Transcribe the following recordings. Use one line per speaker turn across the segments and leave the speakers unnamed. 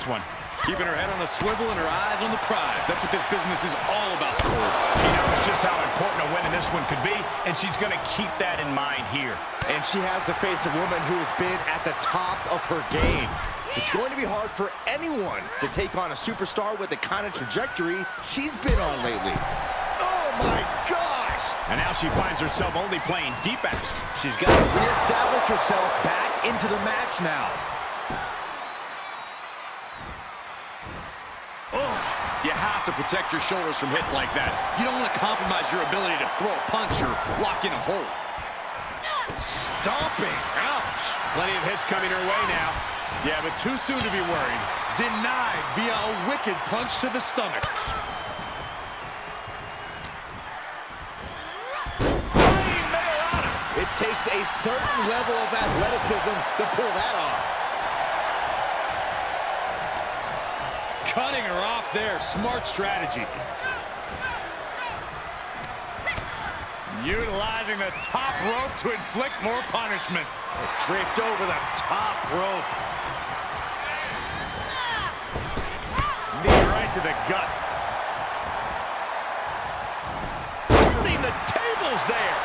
one.
Keeping her head on a swivel and her eyes on the prize. That's what this business is all about, Cole.
She knows just how important a win in this one could be, and she's going to keep that in mind here.
And she has to face a woman who has been at the top of her game. It's going to be hard for anyone to take on a superstar with the kind of trajectory she's been on lately. Oh my gosh!
And now she finds herself only playing defense.
She's got to reestablish herself back into the match now.
You have to protect your shoulders from hits like that. You don't want to compromise your ability to throw a punch or lock in a hold.
Stomping. Ouch.
Plenty of hits coming her way now. Yeah, but too soon to be worried.
Denied via a wicked punch to the stomach.
Flying Mariana. It takes a certain level of athleticism to pull that off.
Cutting her off there. Smart strategy.
Utilizing the top rope to inflict more punishment.
Draped over the top rope.
Knee right to the gut. Turning the tables there.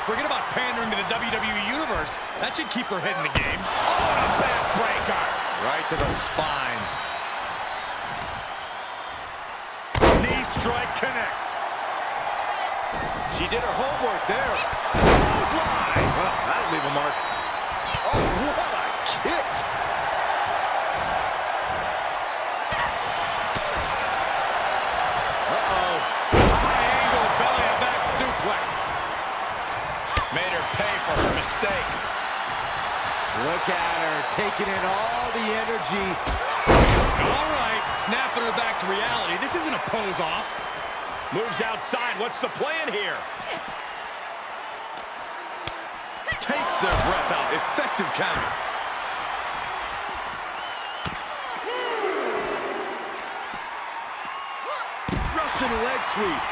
Forget about pandering to the WWE Universe. That should keep her head in the game.
Oh, a backbreaker.
Right to the spine.
Knee strike connects.
She did her homework there.
Clothesline.
Well, that'll leave a mark.
Oh, what a kick.
Uh-oh. High angle belly-to-back suplex. Made her pay for her mistake.
Look at her, taking in all the energy.
All right, snapping her back to reality. This isn't a pose-off.
Moves outside. What's the plan here?
Takes their breath out. Effective counter.
Russian leg sweep.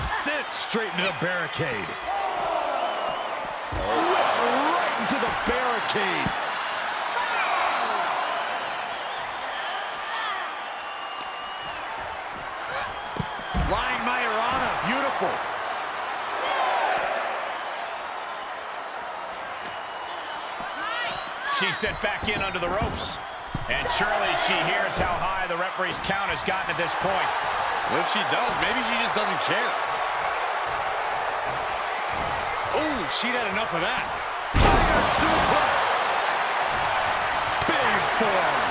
Sent straight into the barricade.
Whipped right into the barricade.
Flying Mariana. Beautiful. She's sent back in under the ropes. And surely she hears how high the referee's count has gotten at this point.
Well, if she does, maybe she just doesn't care. Oh, she'd had enough of that.
Tiger suplex.
Big form.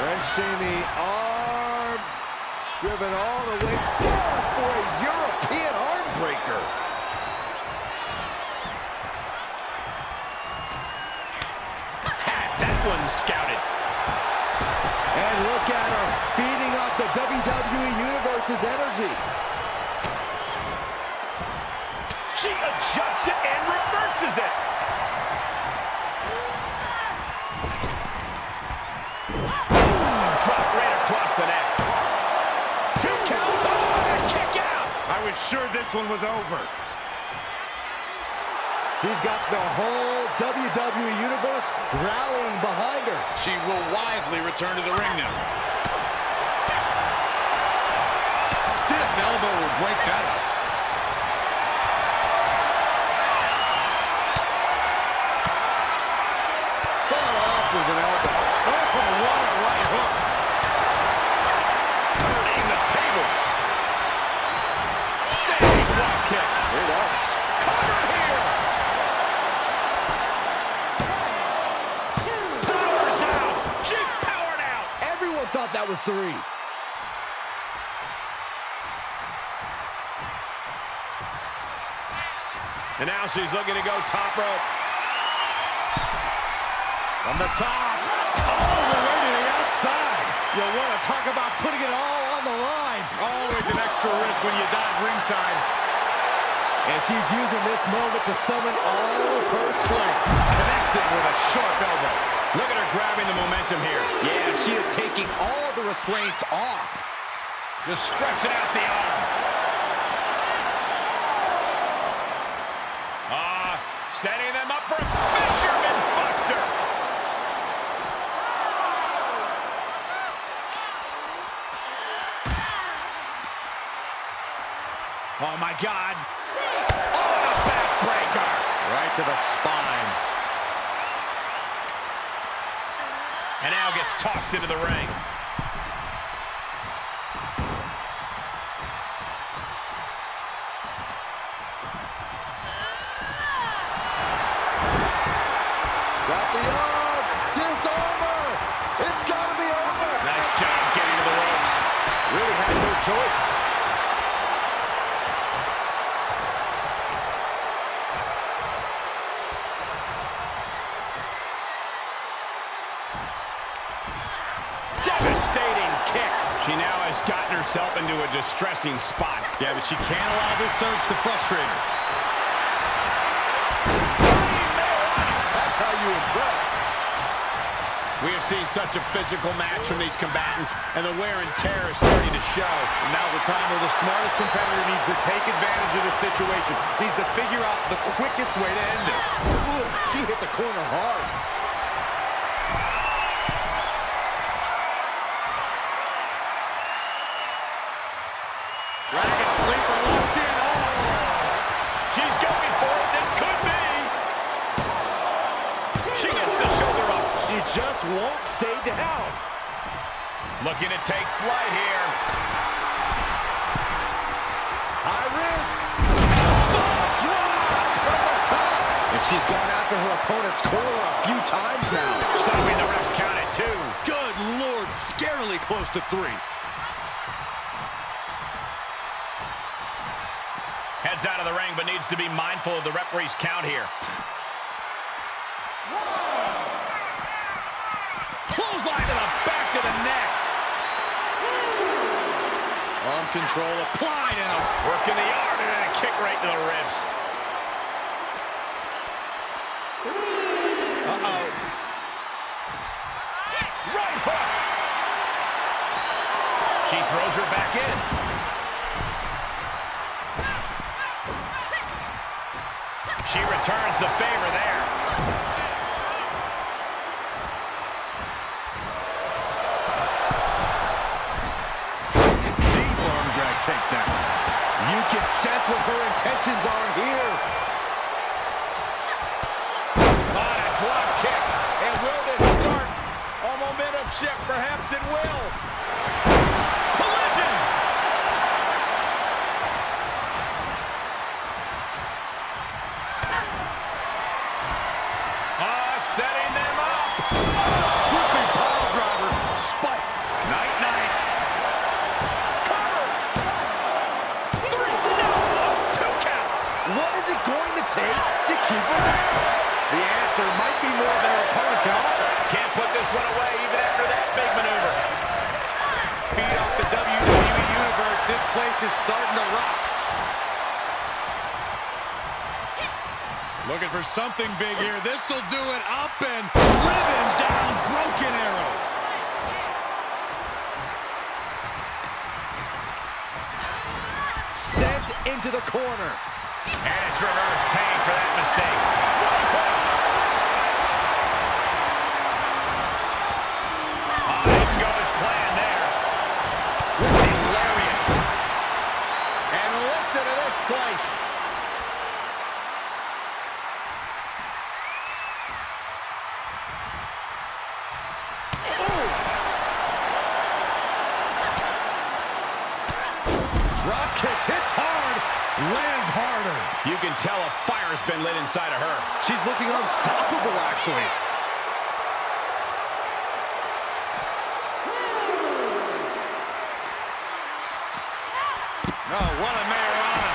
Wrenching the arm. Driven all the way down for a European arm breaker.
Had that one scouted.
And look at her, feeding off the WWE Universe's energy.
She adjusts it and reverses it. Drop right across the neck. 2 count. Oh, kick out. I was sure this one was over.
She's got the whole WWE Universe rallying behind her.
She will wisely return to the ring now. Stiff elbow will break that up.
Far off with an elbow.
Oh, what a right hook.
Turning the tables. Standing drop kick.
Here it is.
Cover here. Powers out. She powered out.
Everyone thought that was 3.
And now she's looking to go top rope.
From the top, all the way to the outside.
You'll want to talk about putting it all on the line.
Always an extra risk when you dive ringside.
And she's using this moment to summon all of her strength.
Connecting with a sharp elbow. Look at her grabbing the momentum here.
Yeah, she is taking all the restraints off.
Just stretching out the arm. Setting them up for a fisherman's buster. Oh, my God. Oh, a backbreaker.
Right to the spine.
And now gets tossed into the ring.
Got the arm. Disarmer. It's got to be over.
Nice job getting to the ropes.
Really had no choice.
Devastating kick. She now has gotten herself into a distressing spot.
Yeah, but she can't allow this surge to frustrate her.
That's how you impress.
We have seen such a physical match from these combatants, and the wear and tear is starting to show.
And now's the time where the smartest competitor needs to take advantage of the situation. Needs to figure out the quickest way to end this.
Ooh, she hit the corner hard.
Dragon sleeper locked in. Oh! She's going for it. This could be. She gets the shoulder up.
She just won't stay down.
Looking to take flight here.
High risk. Drop from the top. And she's gone after her opponent's corner a few times now.
Stopping the ref's count at 2.
Good Lord, scarily close to 3.
Heads out of the ring, but needs to be mindful of the referee's count here. Clothesline to the back of the neck.
Arm control applied and
Working the arm and then a kick right to the ribs. Uh-oh. Right hook. She throws her back in. She returns the favor there.
deep arm drag takedown.
You can sense what her intentions are here.
On a drop kick. And will this start a momentum shift? Perhaps it will. Collision! Setting them up.
Flipping pile driver. Spiked. Night-night.
Cover. 3. No. 2 count.
What is it going to take to keep her down?
The answer might be more than her opponent can offer.
Can't put this one away even after that big maneuver.
Feed off the WWE Universe. This place is starting to rock. Looking for something big here. This'll do it. Up and driven down. Broken arrow.
Sent into the corner.
And it's reverse pain for that mistake. Oh, didn't go as planned there. Ripping lariat. And listen to this place.
Drop kick hits hard, lands harder.
You can tell a fire's been lit inside of her.
She's looking unstoppable, actually.
Oh, what a Mayorana.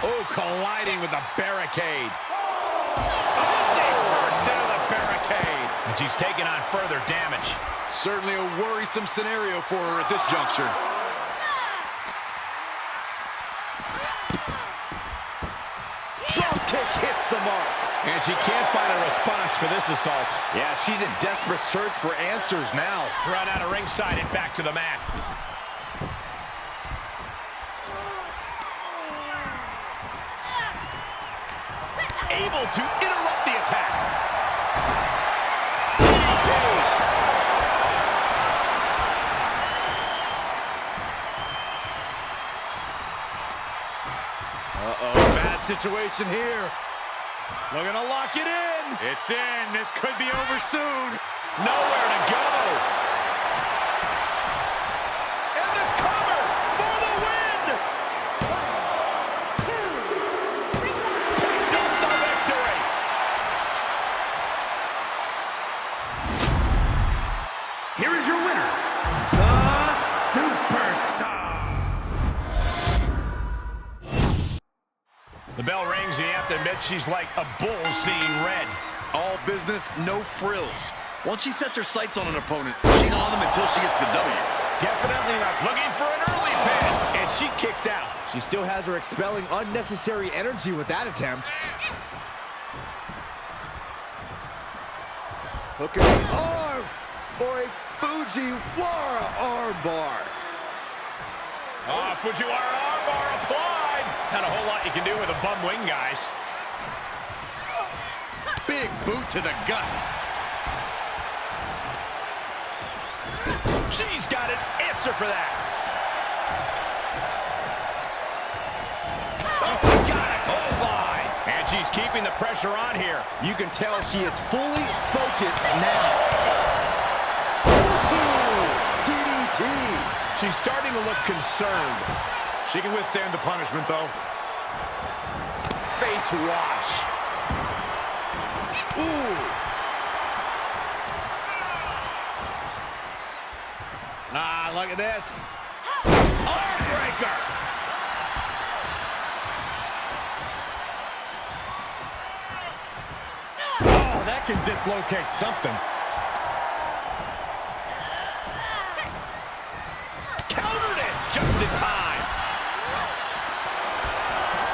Oh, colliding with the barricade. First into the barricade. And she's taking on further damage.
Certainly a worrisome scenario for her at this juncture.
Drop kick hits the mark.
And she can't find a response for this assault.
Yeah, she's in desperate search for answers now.
Run out of ringside and back to the mat. Able to interrupt the attack. DDT.
Bad situation here.
Looking to lock it in.
It's in. This could be over soon.
Nowhere to go. And the cover for the win. Picked up the victory.
Here is your winner, the Superstar.
The bell rings, and you have to admit she's like a bull seeing red.
All business, no frills. Once she sets her sights on an opponent, she's on them until she gets the W.
Definitely not looking for an early pin, and she kicks out.
She still has her expelling unnecessary energy with that attempt. Hooking the arm for a Fujiwara armbar.
Fujiwara armbar applied. Not a whole lot you can do with a bum wing, guys.
Big boot to the guts.
She's got an answer for that. Oh, got a clothesline. And she's keeping the pressure on here.
You can tell she is fully focused now. Ooh, DDT.
She's starting to look concerned.
She can withstand the punishment, though.
Face wash. Ooh.
Look at this. Armbreaker. Oh, that can dislocate something. Countered it just in time.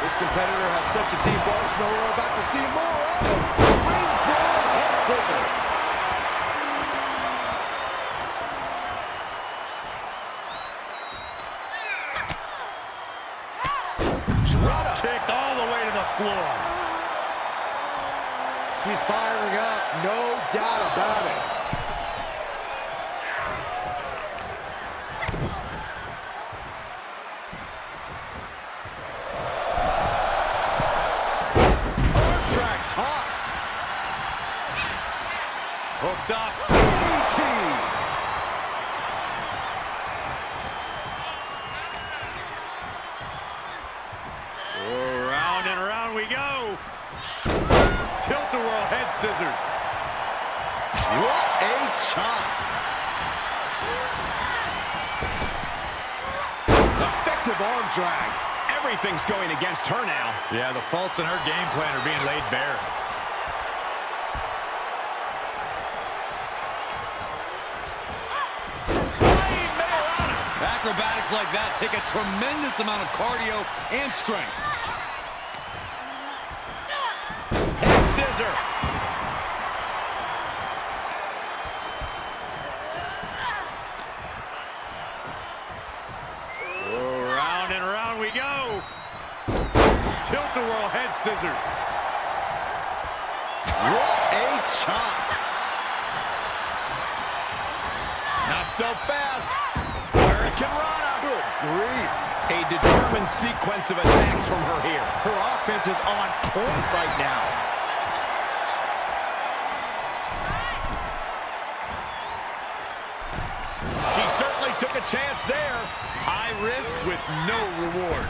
This competitor has such a deep arsenal. We're about to see more of it. Springboard head scissors.
Kicked all the way to the floor.
She's firing up, no doubt about it. Arm drag toss.
Hooked up.
DDT.
Round and around we go. Tilt-a-whirl head scissors.
What a chop. Effective arm drag.
Everything's going against her now.
Yeah, the faults in her game plan are being laid bare.
Flying Mayorana.
Acrobatics like that take a tremendous amount of cardio and strength.
Head scissor.
Round and around we go. Tilt-a-whirl head scissors.
What a chop.
Not so fast. Hurricane Rana.
Good grief.
A determined sequence of attacks from her here.
Her offense is on point right now.
She certainly took a chance there.
High risk with no reward.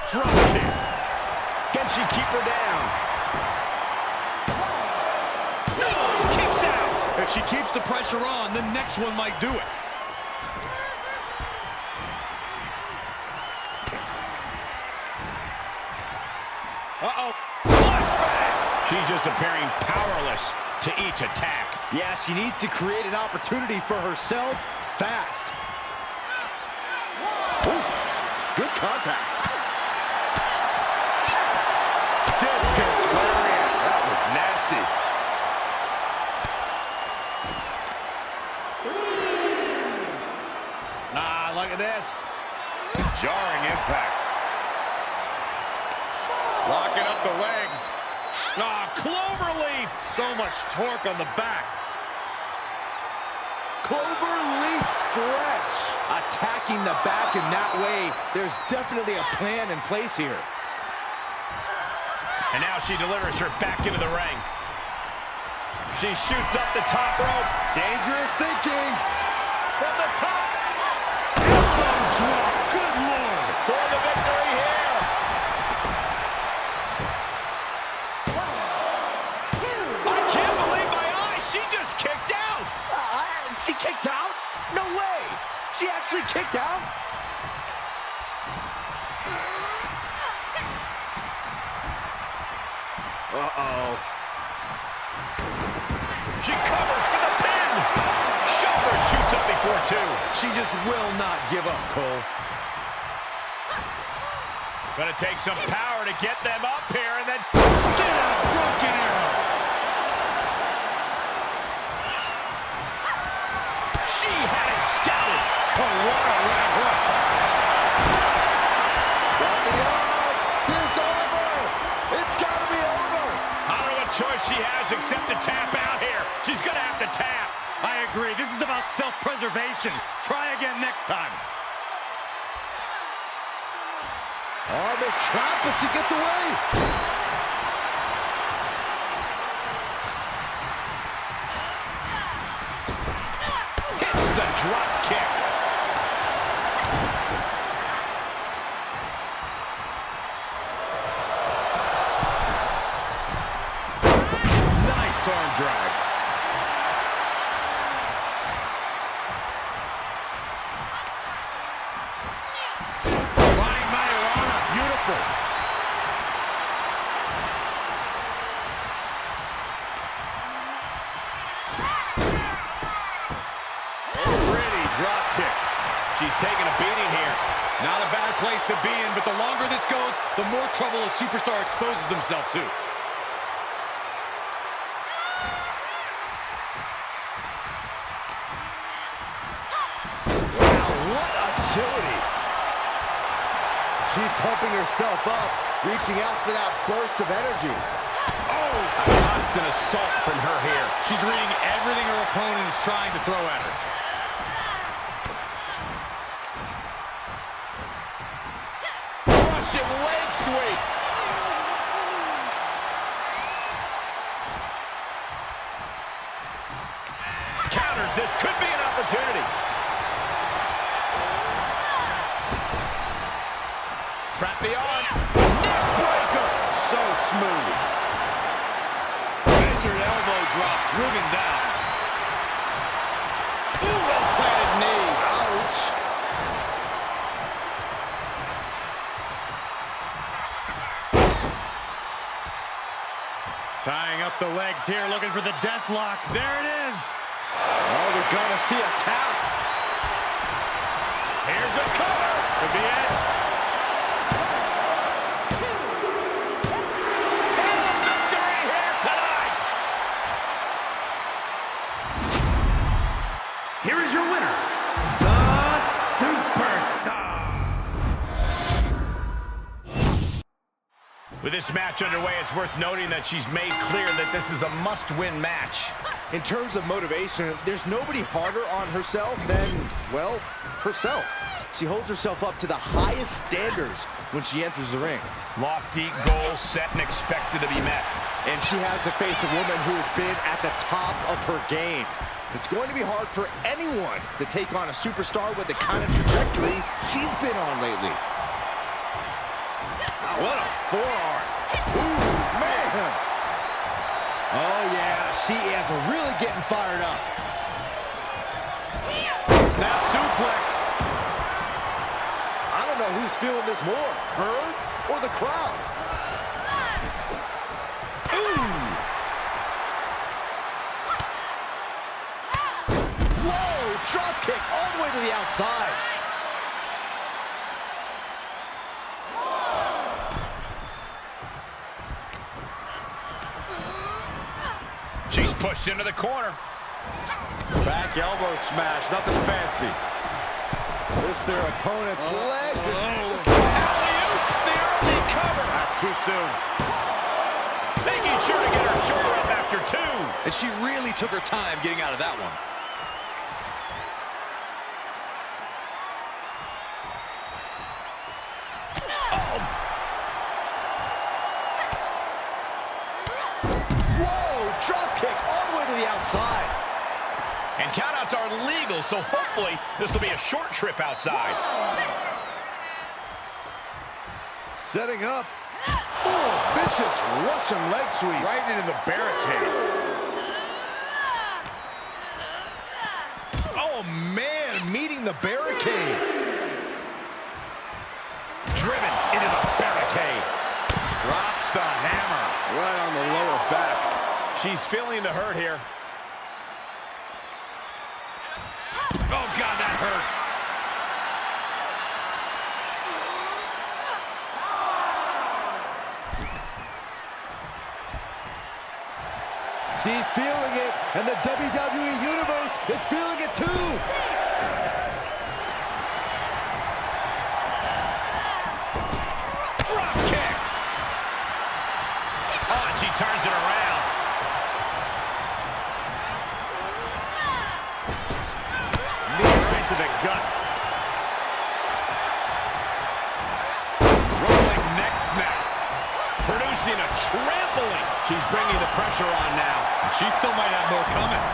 Drop kick. Can she keep her down? No, kicks out.
If she keeps the pressure on, the next one might do it.
Uh-oh. Flashback. She's just appearing powerless to each attack.
Yeah, she needs to create an opportunity for herself fast. Oof. Good contact. Discus lariat. That was
this.
Jarring impact. Locking up the legs. Ah, cloverleaf. So much torque on the back.
Cloverleaf stretch. Attacking the back in that way. There's definitely a plan in place here.
And now she delivers her back into the ring. She shoots up the top rope.
Dangerous thinking.
From the top.
Elbow drop. Good Lord.
For the victory here.
1, 2.
I can't believe my eyes. She just kicked out.
She kicked out? No way. She actually kicked out? Uh-oh.
She covers for the pin. Shoulder shoots up before two.
She just will not give up, Cole.
Gonna take some power to get them up here and then
Sit out, broken arrow.
she had it scouted.
Oh, what a right hook.
Got the arm. It's over. It's got to be over.
I don't know what choice she has except to tap out here. She's gonna have to tap.
I agree. This is about self-preservation. Try again next time.
Oh, this trap, but she gets away.
Hits the drop kick.
Nice arm drag. Running Mayorana. Beautiful.
Pretty drop kick. She's taking a beating here.
Not a bad place to be in, but the longer this goes, the more trouble a superstar exposes themselves to.
Wow, what agility. She's pumping herself up, reaching out for that burst of energy.
Oh, a constant assault from her here.
She's reading everything her opponent is trying to throw at her.
Russian leg sweep. Counters. This could be an opportunity. Trap the arm. Neck breaker.
So smooth. Measured elbow drop driven down.
Ooh, well-planted knee.
Ouch.
Tying up the legs here, looking for the death lock. There it is.
Oh, we're gonna see a tap.
Here's a cover. Could be it. And a victory here tonight.
Here is your winner, the Superstar.
With this match underway, it's worth noting that she's made clear that this is a must-win match.
In terms of motivation, there's nobody harder on herself than, well, herself. She holds herself up to the highest standards when she enters the ring.
Lofty goals set and expected to be met.
And she has to face a woman who has been at the top of her game. It's going to be hard for anyone to take on a superstar with the kind of trajectory she's been on lately.
What a forearm.
Ooh, man. Oh, yeah, she is really getting fired up.
Snap suplex.
I don't know who's feeling this more, her or the crowd. Whoa, drop kick all the way to the outside.
She's pushed into the corner.
Back elbow smash, nothing fancy.
Lifts their opponent's legs.
Alley-oop, the early cover.
Not too soon.
Making sure to get her shoulder up after two.
And she really took her time getting out of that one.
Whoa, drop kick all the way to the outside.
And countouts are legal, so hopefully this will be a short trip outside.
Setting up. Oh, vicious Russian leg sweep.
Right into the barricade.
Oh, man, meeting the barricade.
Driven into the barricade. Drops the hammer.
Right on the lower back.
She's feeling the hurt here. Oh, God, that hurt.
She's feeling it, and the WWE Universe is feeling it too.
Drop kick. Oh, and she turns it around. Knee right to the gut. Rolling neck snap. Producing a trampling. She's bringing the pressure on now.
She still might have more coming.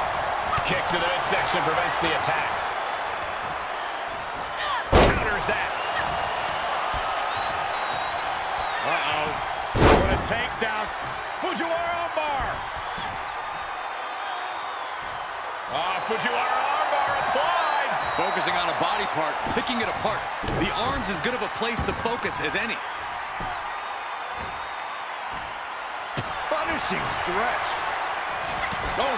Kick to the midsection prevents the attack. Counters that. Uh-oh. What a takedown. Fujiwara armbar. Fujiwara armbar applied.
Focusing on a body part, picking it apart. The arm's as good of a place to focus as any.
Punishing stretch.
Oh.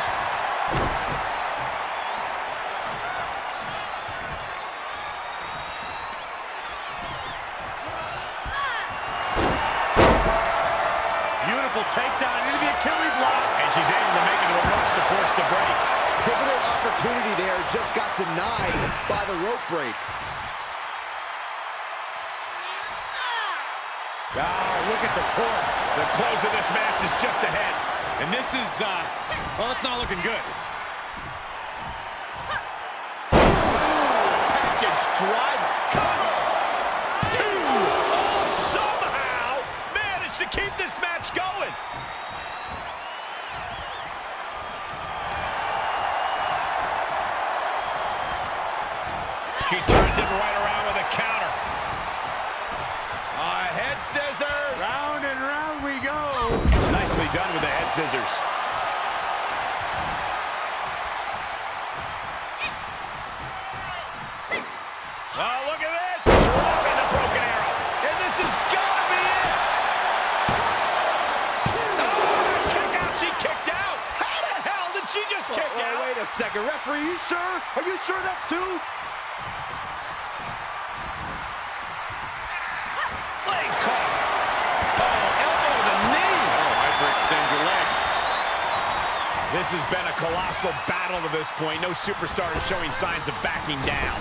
Beautiful takedown into the Achilles lock. And she's able to make it to the ropes to force the break.
Pivotal opportunity there, just got denied by the rope break.
Look at the court. The close of this match is just ahead.
And this is, well, it's not looking good.
Package driver. Cover. Two. Oh, somehow managed to keep this match going. She turns it right around with a counter. Head scissors.
Round and round we go.
Nicely done with the head scissors. Oh, look at this. Dropping the broken arrow. And this has got to be it. Oh, kick out. She kicked out. How the hell did she just kick out?
Wait a second. Referee, you sure? Are you sure that's two?
Legs caught. Oh, elbow to the knee.
Oh, hyperextend your leg.
This has been a colossal battle to this point. No superstar is showing signs of backing down.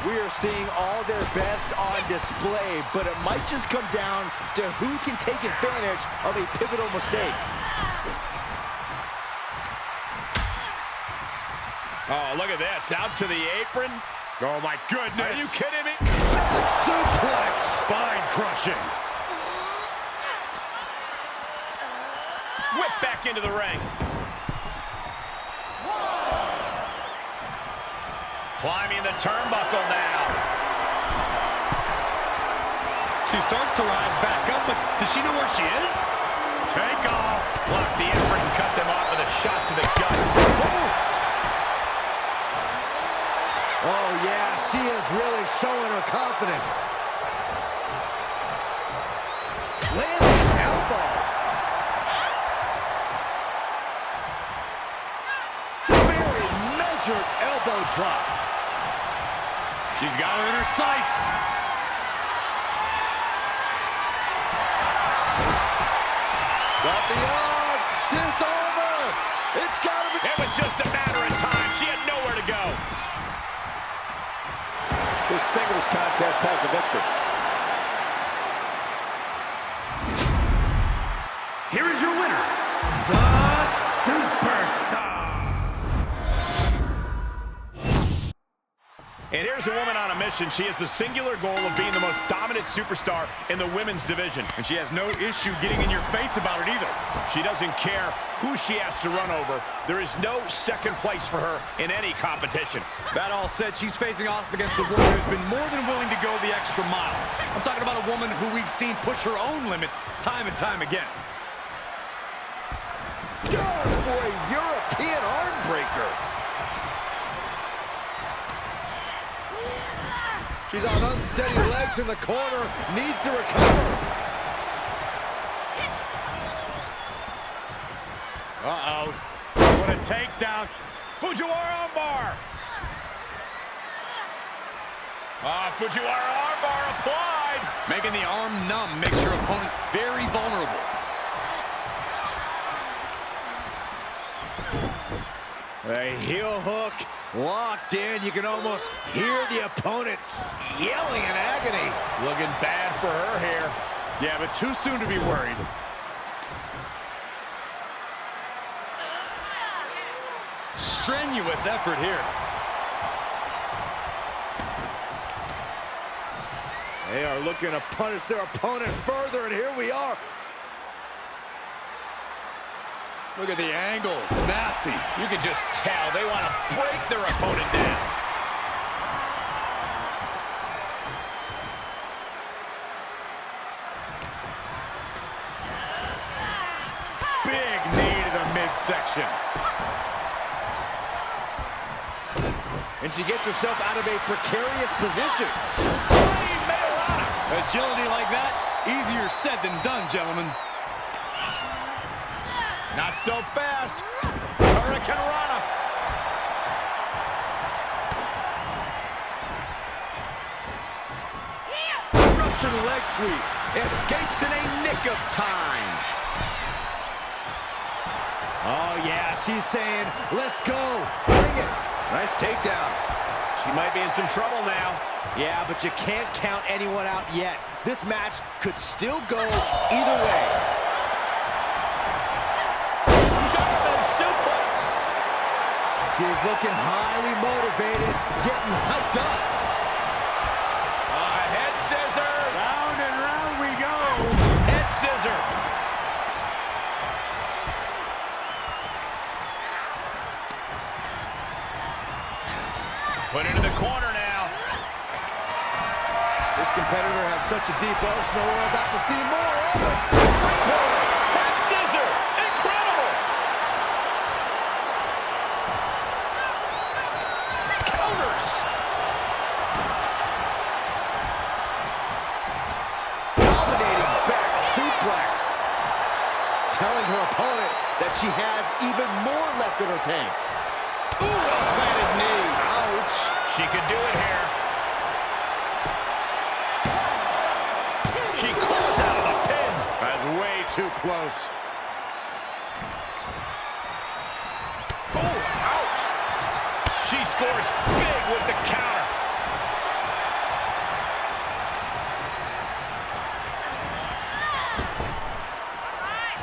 We are seeing all their best on display, but it might just come down to who can take advantage of a pivotal mistake.
Oh, look at this. Out to the apron. Oh, my goodness. Are you kidding me?
Suplex.
Spine crushing. Whip back into the ring. Climbing the turnbuckle now.
She starts to rise back up, but does she know where she is?
Take off. Block the apron and cut them off with a shot to the gut.
Oh, yeah, she is really showing her confidence. Lands an elbow. Very measured elbow drop.
She's got her in her sights.
Got the arm. Disarm her. It's got to be.
It was just a matter of time. She had nowhere to go.
The
contest has a victor.
Here is your winner, the Superstar.
And here's a woman on a mission. She has the singular goal of being the most dominant superstar in the women's division. And she has no issue getting in your face about it either. She doesn't care who she has to run over. There is no second place for her in any competition.
That all said, she's facing off against a woman who's been more than willing to go the extra mile. I'm talking about a woman who we've seen push her own limits time and time again.
Done for a European arm breaker. She's on unsteady legs in the corner, needs to recover.
Uh-oh. What a takedown. Fujiwara armbar. Fujiwara armbar applied.
Making the arm numb makes your opponent very vulnerable.
A heel hook locked in. You can almost hear the opponents yelling in agony.
Looking bad for her here.
Yeah, but too soon to be worried. Strenuous effort here.
They are looking to punish their opponent further, and here we are. Look at the angle. It's nasty.
You can just tell they want to break their opponent down. Big knee to the midsection.
And she gets herself out of a precarious position.
Flying Mayorana.
Agility like that, easier said than done, gentlemen.
Not so fast. Hurricane Rana.
Russian leg sweep.
Escapes in a nick of time.
Oh, yeah, she's saying, let's go. Bring it.
Nice takedown. She might be in some trouble now.
Yeah, but you can't count anyone out yet. This match could still go either way.
German suplex.
She's looking highly motivated, getting hyped up.
Head scissors.
Round and round we go.
Head scissor. Put into the corner now.
This competitor has such a deep arsenal. We're about to see more of it.
Head scissor. Incredible. Counters.
Dominating back suplex. Telling her opponent that she has even more left in her tank.
Ooh, well-planted knee. Ouch. She could do it here. She claws out of the pin. That's way too close. Oh, ouch. She scores big with the counter.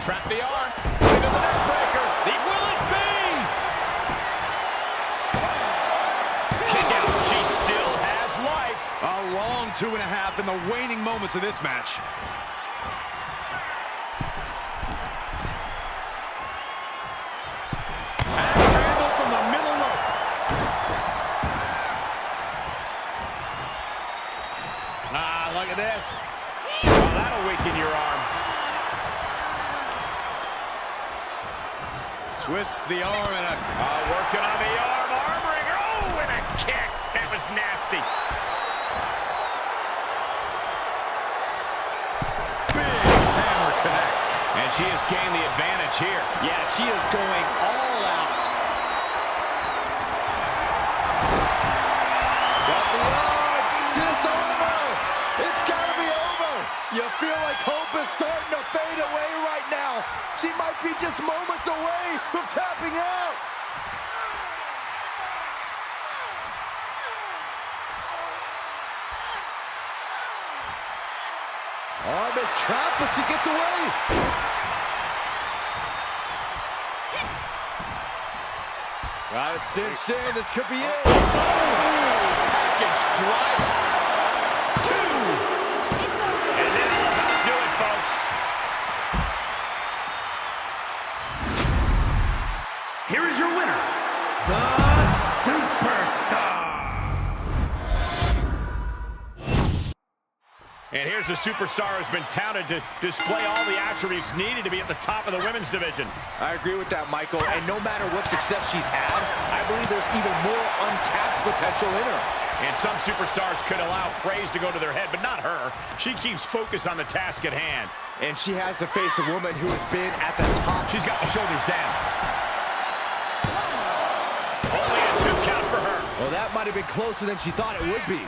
Trap the arm. Into the neck breaker. Will it be? Kick out. She still has life.
A long 2.5 in the waning moments of this match.
Axe handle from the middle rope. Look at this. Oh, that'll weaken your arm.
Twists the arm and a...
Working on the arm. Arm wringer. Oh, and a kick. That was nasty.
big hammer connects.
And she has gained the advantage here.
Yeah, she is going all out. Got the arm. Disarm her. It's got to be over. You feel like hope is starting to fade away right now. She might be just moments away from tapping out. trap, but she gets away.
Got it cinched in. This could be it.
Package driver. 2. And that'll about do it, folks.
Here is your winner, the Superstar.
And here's the superstar who's been touted to display all the attributes needed to be at the top of the women's division.
I agree with that, Michael. And no matter what success she's had, I believe there's even more untapped potential in her.
And some superstars could allow praise to go to their head, but not her. She keeps focus on the task at hand.
And she has to face a woman who has been at the top.
She's got the shoulders down. Only a 2 count for her.
Well, that might have been closer than she thought it would be.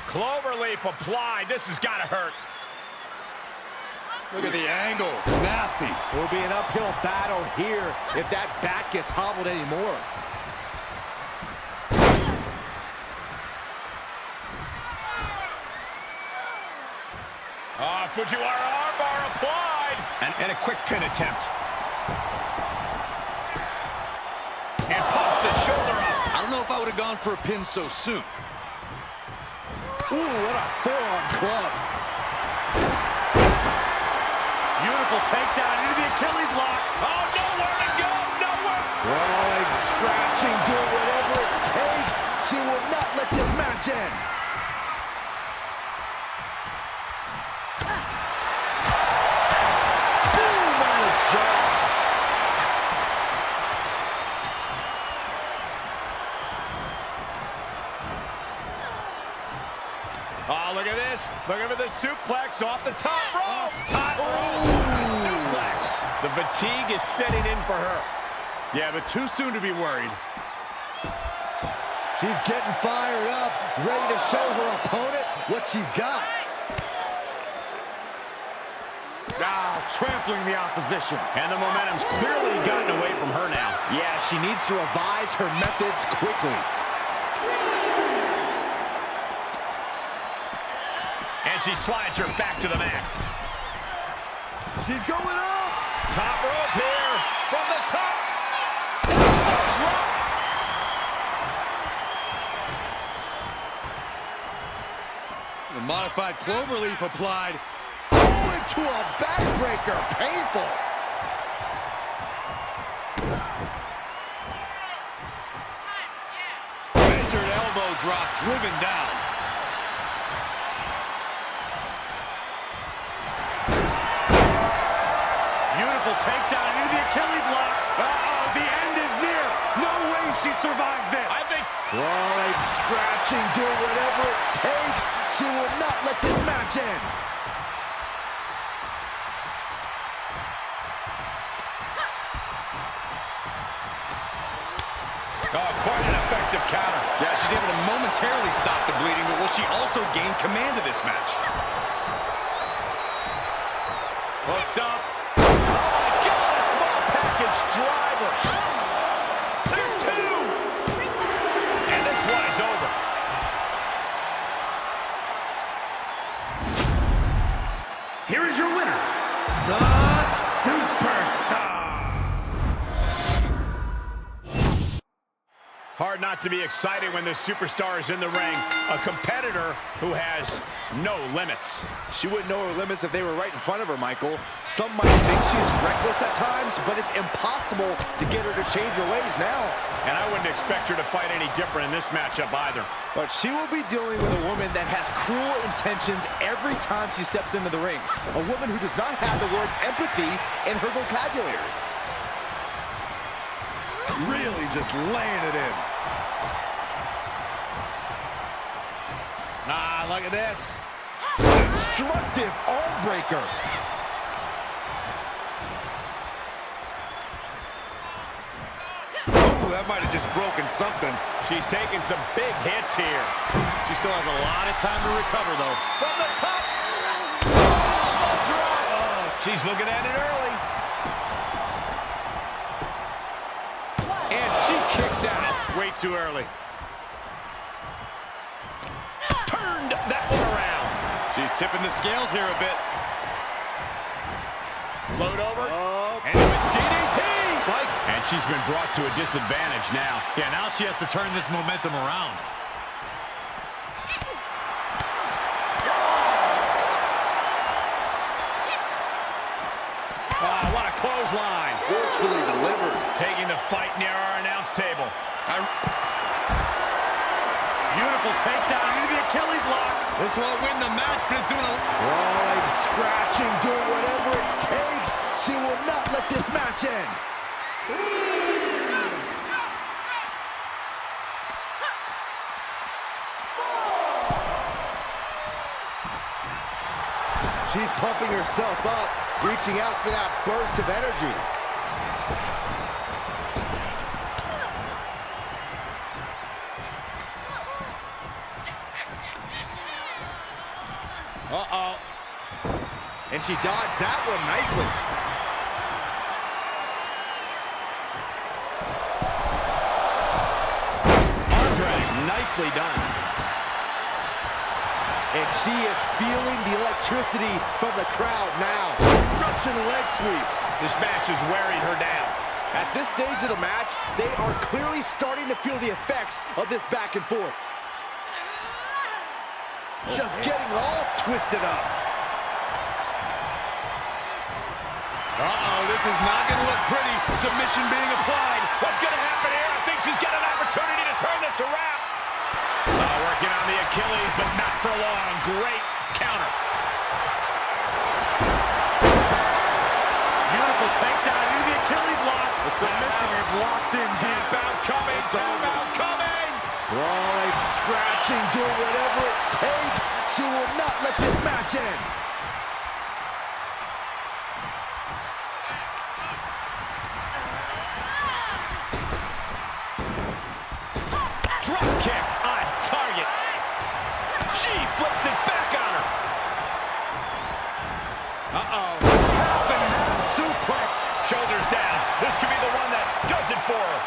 Cloverleaf applied. This has got to hurt.
Look at the angle. It's nasty.
It will be an uphill battle here if that back gets hobbled anymore.
Fujiwara armbar applied. And a quick pin attempt. And pops the shoulder up.
I don't know if I would have gone for a pin so soon.
Ooh, what a forearm club.
Beautiful takedown into the Achilles lock.
Oh, nowhere to go, nowhere.
Crawling, scratching, doing whatever it takes. She will not let this match end. Boom on the jaw.
Oh, look at this. Look at the suplex off the top rope. Top rope. Suplex. The fatigue is setting in for her.
Yeah, but too soon to be worried.
She's getting fired up, ready to show her opponent what she's got.
Ah, trampling the opposition.
And the momentum's clearly gotten away from her now.
Yeah, she needs to revise her methods quickly.
And she slides her back to the mat.
She's going up.
Top rope here from the top. Drop.
The modified cloverleaf applied.
Oh, into a backbreaker. Painful.
Measured elbow drop driven down. Beautiful takedown into the Achilles lock. Uh-oh, the end is near. No way she survives this.
I think.
Crawling, scratching, doing whatever it takes. She will not let this match end.
Oh, quite an effective counter.
Yeah, she's able to momentarily stop the bleeding, but will she also gain command of this match? Hooked up.
Oh, my God, a small package driver. There's 2. And this one is over.
Here is your winner, the Superstar.
Hard not to be excited when the superstar is in the ring. A competitor who has no limits.
She wouldn't know her limits if they were right in front of her, Michael. Some might think she's reckless at times, but it's impossible to get her to change her ways now.
And I wouldn't expect her to fight any different in this matchup either.
But she will be dealing with a woman that has cruel intentions every time she steps into the ring. A woman who does not have the word empathy in her vocabulary.
Really just laying it in.
Ah, look at this.
Destructive arm breaker.
Oh, that might have just broken something.
She's taking some big hits here.
She still has a lot of time to recover, though.
From the top. Oh, drop. Oh, she's looking at it early. And she kicks out.
way too early.
Turned that one around.
She's tipping the scales here a bit.
Float over.
And with DDT!
Fight. And she's been brought to a disadvantage now.
Yeah, now she has to turn this momentum around.
Oh, what a clothesline.
Forcefully delivered.
Taking the fight near our announce table.
Beautiful takedown into the Achilles lock. This won't win the match, but it's doing a...
Crawling, scratching, doing whatever it takes. She will not let this match end. She's pumping herself up, reaching out for that burst of energy. Uh-oh. And she dodged that one nicely.
Arm drag, nicely done.
And she is feeling the electricity from the crowd now. Russian leg sweep.
This match has wearied her down.
At this stage of the match, they are clearly starting to feel the effects of this back and forth. Just getting all twisted up.
Uh-oh, this is not going to look pretty. Submission being applied.
What's going to happen here? I think she's got an opportunity to turn this around. Working on the Achilles, but not for long. Great counter.
Beautiful takedown into the Achilles lock. The submission is locked in.
Tap out coming. Tap out coming.
Crawling, scratching, doing whatever it takes. She will not let this match end.
Drop kick on target. She flips it back on her. Uh-oh.
Half and half suplex.
Shoulders down. This could be the one that does it for her.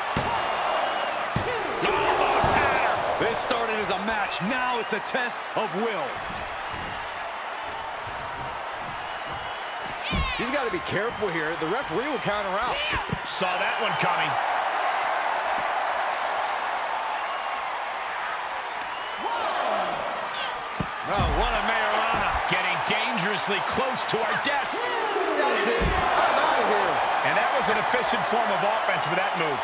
Almost had her.
This started as a match. Now it's a test of will.
She's got to be careful here. The referee will count her out.
Saw that one coming. Oh, what a Majorana. Getting dangerously close to our desk.
That's it. I'm out of here.
And that was an efficient form of offense with that move.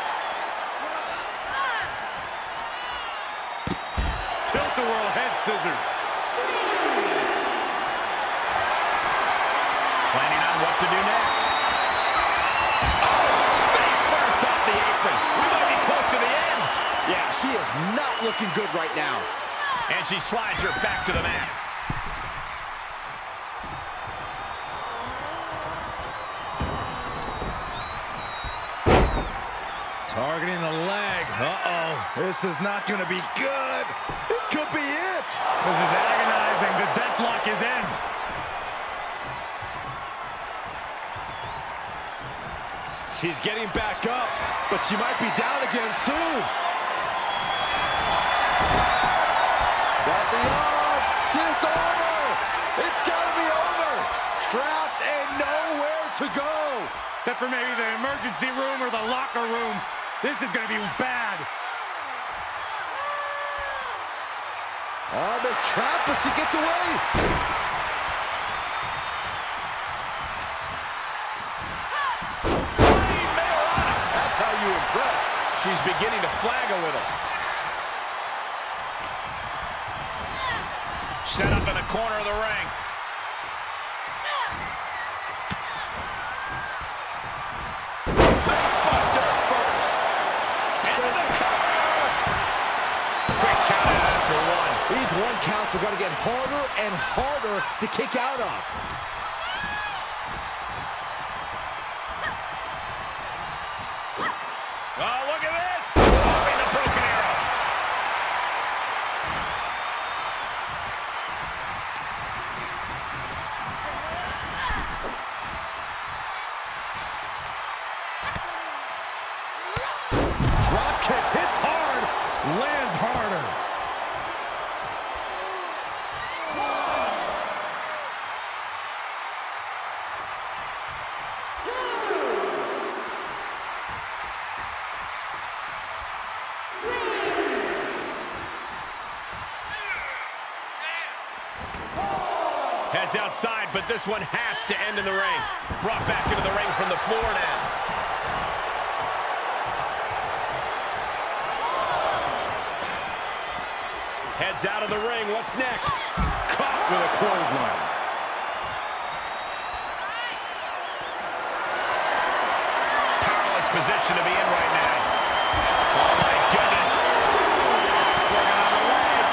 Tilt-a-whirl head scissors.
Planning on what to do next. Oh, face first off the apron. We might be close to the end.
Yeah, she is not looking good right now.
And she slides her back to the mat.
Targeting the leg. Uh-oh.
This is not going to be good. This could be it.
This is agonizing. The deathlock is in.
She's getting back up, but she might be down again soon. Got the arm. Dishonor. It's got to be over. Trapped and nowhere to go.
Except for maybe the emergency room or the locker room. This is going to be bad.
Oh, this trap, but she gets away.
Flying Majorana.
That's how you impress.
She's beginning to flag a little. Set up in the corner of the ring. Facebuster first. Into the cover. Quick count out after one.
These one counts are going to get harder and harder to kick out of.
Oh, look at this. Dropping the broken arrow.
Drop kick hits hard.
Heads outside, but this one has to end in the ring. Brought back into the ring from the floor now. Heads out of the ring. What's next?
Caught with a clothesline.
Powerless position to be in right now. Oh, my goodness. Working on the leg.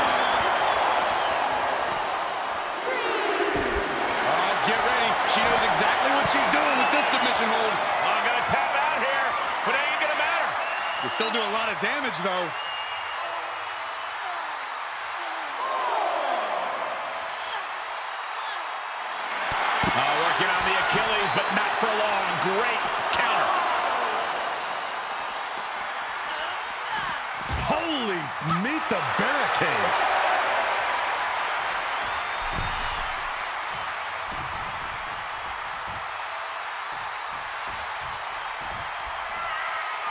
Oh, get ready. She knows exactly what she's doing with this submission hold.
I'm going to tap out here, but it ain't going to matter.
They still do a lot of damage, though.
Working on the Achilles, but not for long. Great counter.
Holy, meet the barricade.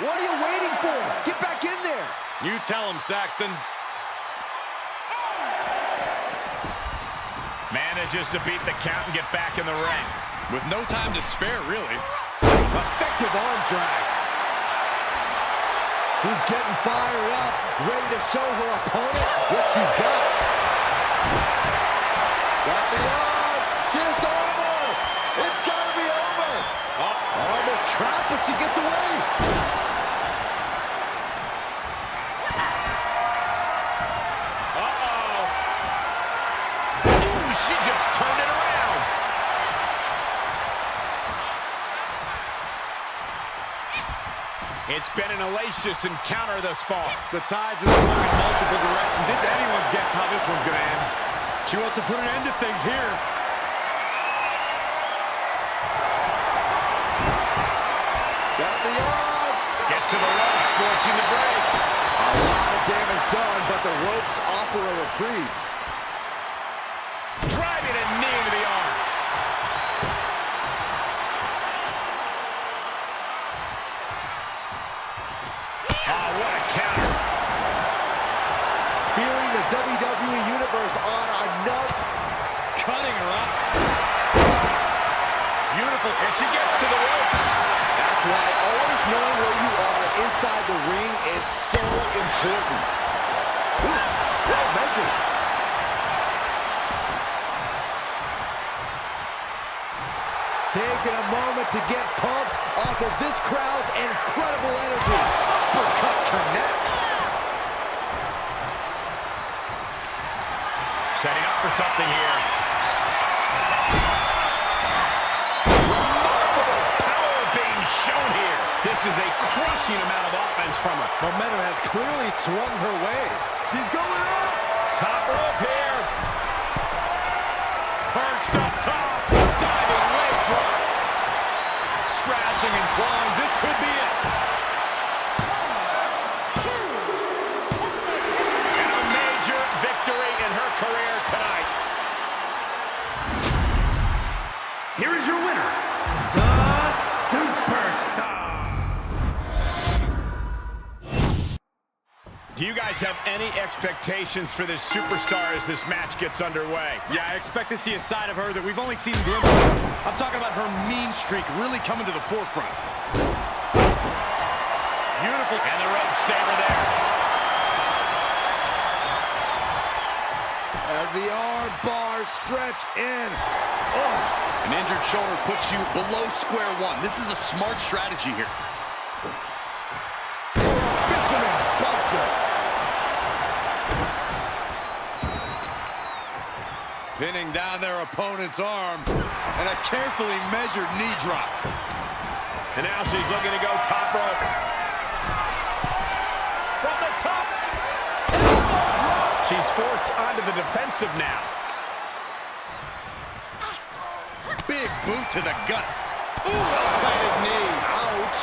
What are you waiting for? Get back in there.
You tell him, Saxton.
Manages to beat the count and get back in the ring.
With no time to spare, really.
Effective arm drag. She's getting fired up, ready to show her opponent what she's got. Got the arm. Disarmer. It's got to be over. Almost trapped, but she gets away.
She just turned it around. It's been an hellacious encounter thus far.
The tides have swung in multiple directions. It's anyone's guess how this one's going to end. She wants to put an end to things here.
Got the arm.
Get to the ropes, forcing the break.
A lot of damage done, but the ropes offer a reprieve.
Driving a knee into the arm. Oh, what a counter.
Feeling the WWE Universe on a note.
Cutting her up.
Beautiful. And she gets to the ropes.
That's why always knowing where you are inside the ring is so important. Ooh, well measured. Taking a moment to get pumped off of this crowd's incredible energy. Uppercut connects.
Setting up for something here. Remarkable power being shown here. This is a crushing amount of offense from her.
Momentum has clearly swung her way. She's going up.
Top rope here. Perched up top. Diving leg drop.
Scratching and clawing. This could be it.
And a major victory in her career tonight.
Here is your winner, the Superstar.
Do you guys have any expectations for this superstar as this match gets underway?
Yeah, I expect to see a side of her that we've only seen glimpses of. I'm talking about her mean streak really coming to the forefront.
Beautiful. And the rope saver there.
As the arm bars stretch in.
Oh, an injured shoulder puts you below square one. This is a smart strategy here.
Fisherman buster.
Pinning down their opponent's arm. And a carefully measured knee drop.
And now she's looking to go top rope. From the top. Elbow drop. She's forced onto the defensive now.
Big boot to the guts.
Ooh, well-planted knee. Ouch.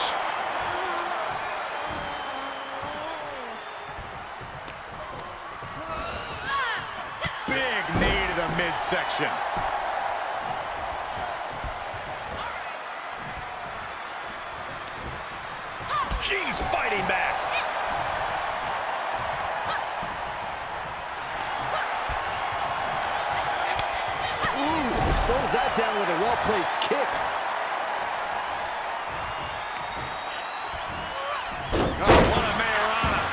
Big knee to the midsection.
She's fighting back. Ooh.
slows that down with a well-placed kick.
Oh, what a Mayorana.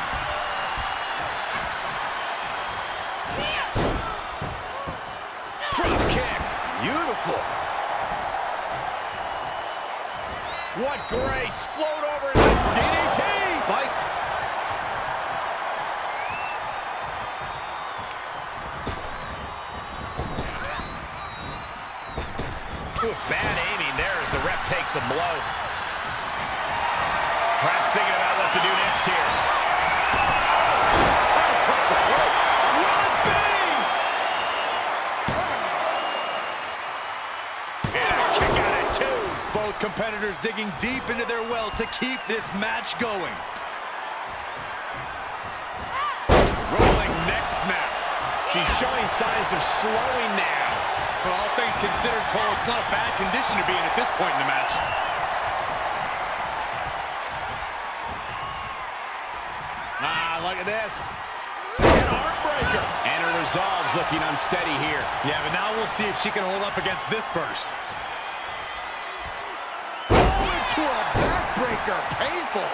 Drop kick.
Beautiful.
What grace. Float over into DDT.
Fight.
Ooh, bad aiming there as the ref takes a blow. Perhaps thinking about what to do next here.
Across the throat.
What bang! And a kick out at two.
Both competitors digging deep into their well to keep this match going. Rolling neck snap.
She's showing signs of slowing now.
Well, all things considered, Cole, it's not a bad condition to be in at this point in the match.
Look at this. An arm breaker. And her resolve's looking unsteady here.
Yeah, but now we'll see if she can hold up against this burst.
Oh, into a backbreaker. Painful.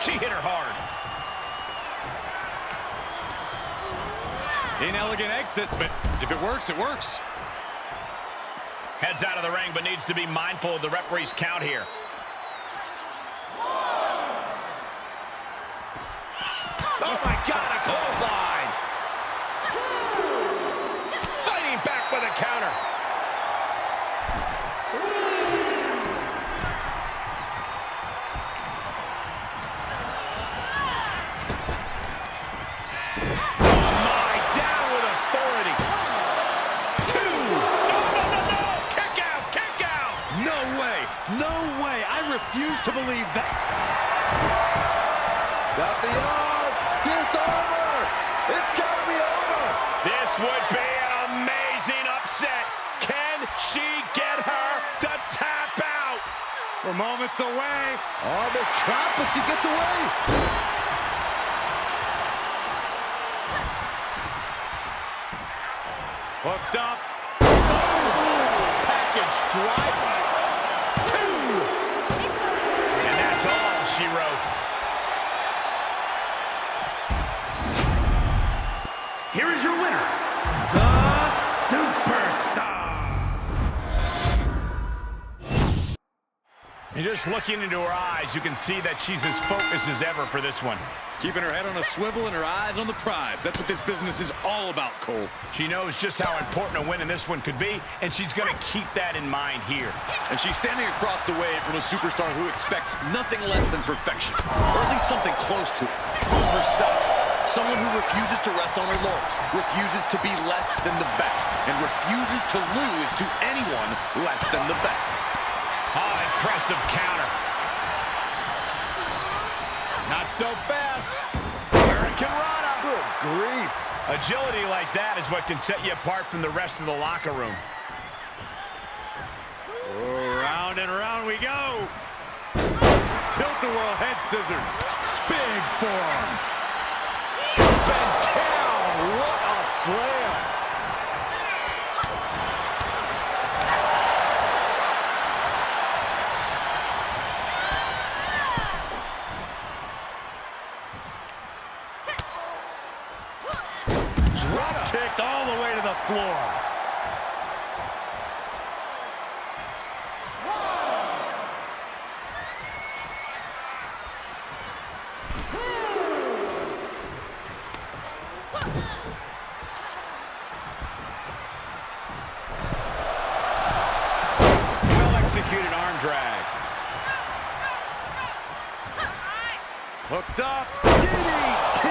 She hit her hard.
Inelegant exit, but if it works, it works.
Heads out of the ring, but needs to be mindful of the referee's count here. Oh, my God, a clothesline. Fighting back with a counter.
Refuse to believe that.
Got the arm. Disarmer. It's got to be over.
This would be an amazing upset. Can she get her to tap out?
We're moments away.
Oh, this trap, but she gets away.
Hooked up.
Package driver. She wrote.
Here is your winner, the Superstar.
And just looking into her eyes, you can see that she's as focused as ever for this one.
Keeping her head on a swivel and her eyes on the prize. That's what this business is all about, Cole.
She knows just how important a win in this one could be, and she's going to keep that in mind here.
And she's standing across the way from a superstar who expects nothing less than perfection, or at least something close to it, from herself. Someone who refuses to rest on her laurels, refuses to be less than the best, and refuses to lose to anyone less than the best.
Oh, impressive counter. Not so fast. Hurricane Rana.
Good grief.
Agility like that is what can set you apart from the rest of the locker room.
Oh, round and round we go. Tilt-a-whirl head scissors. Big forearm.
Up and down. What a slam.
Drop kicked all the way to the floor.
Well-executed arm drag.
Hooked up.
DDT.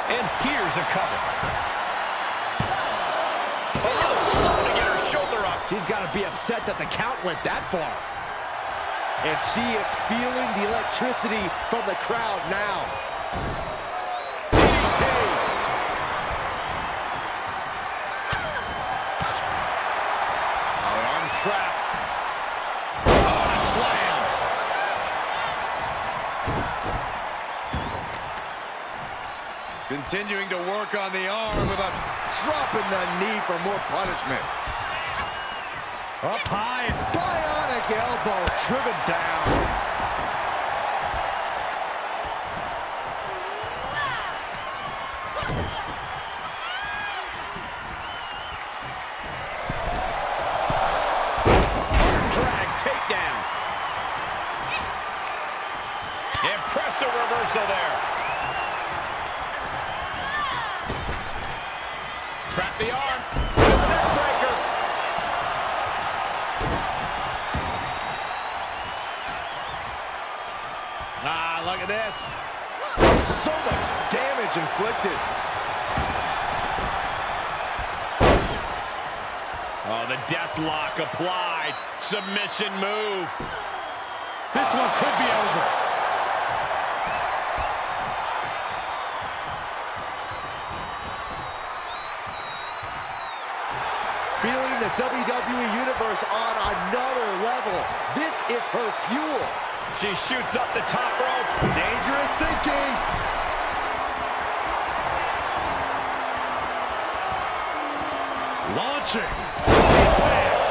And here's a cover. A little slow to get her shoulder up.
She's got to be upset that the count went that far. And she is feeling the electricity from the crowd now.
DDT. Oh, the arm's trapped. Oh, and a slam.
Continuing to work on the arm with a
dropping the knee for more punishment.
Up high.
Bionic elbow driven down.
Drag takedown. Impressive reversal there. Trap the arm. Neck breaker. Ah, look at this.
So much damage inflicted.
Oh, the death lock applied. Submission move.
This one could be over.
Feeling the WWE Universe on another level. This is her fuel.
She shoots up the top rope.
Dangerous thinking.
Launching.
Impact.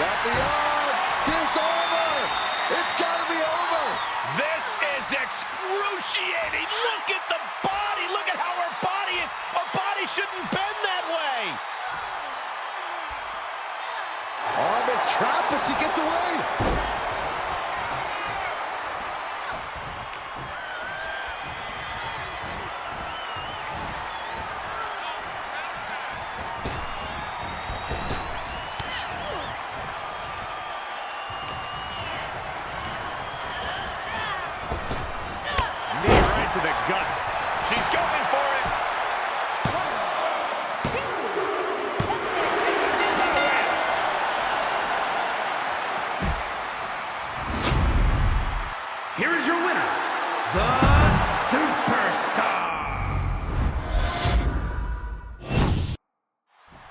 Got the arm. Disarmer. It's got to be over.
This is excruciating. Look at the body. Look at how her body is. A body shouldn't bend that way.
Arm is trapped, but she gets away.
Knee right to the gut.
She's going for it.
Here is your winner, the Superstar.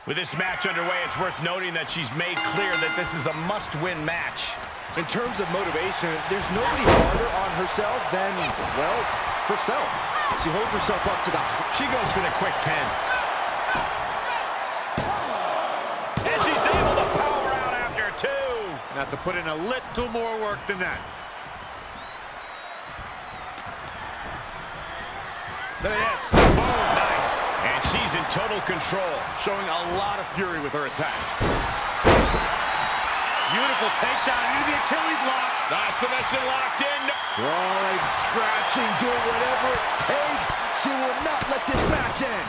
With this match underway, it's worth noting that she's made clear that this is a must-win match.
In terms of motivation, there's nobody harder on herself than, well, herself. She holds herself up to the...
She goes for the quick pin. And she's able to power out after two.
Not to put in a little more work than that.
Look at this. Boom. Nice. And she's in total control.
Showing a lot of fury with her attack.
Beautiful takedown into the Achilles lock.
Submission locked in.
Crawling, scratching, doing whatever it takes. She will not let this match end.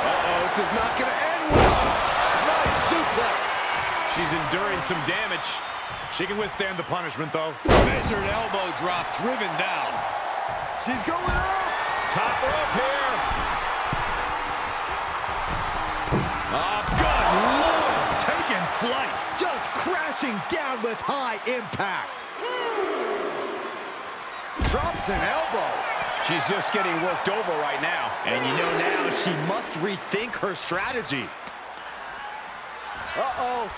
Uh-oh, this is not going to end well. Nice suplex.
She's enduring some damage.
She can withstand the punishment, though.
Measured elbow drop driven down.
She's going up.
Top rope here.
Oh, good Lord. Taking flight.
Just crashing down with high impact. Drops an elbow.
She's just getting worked over right now.
And you know now she must rethink her strategy. Uh-oh.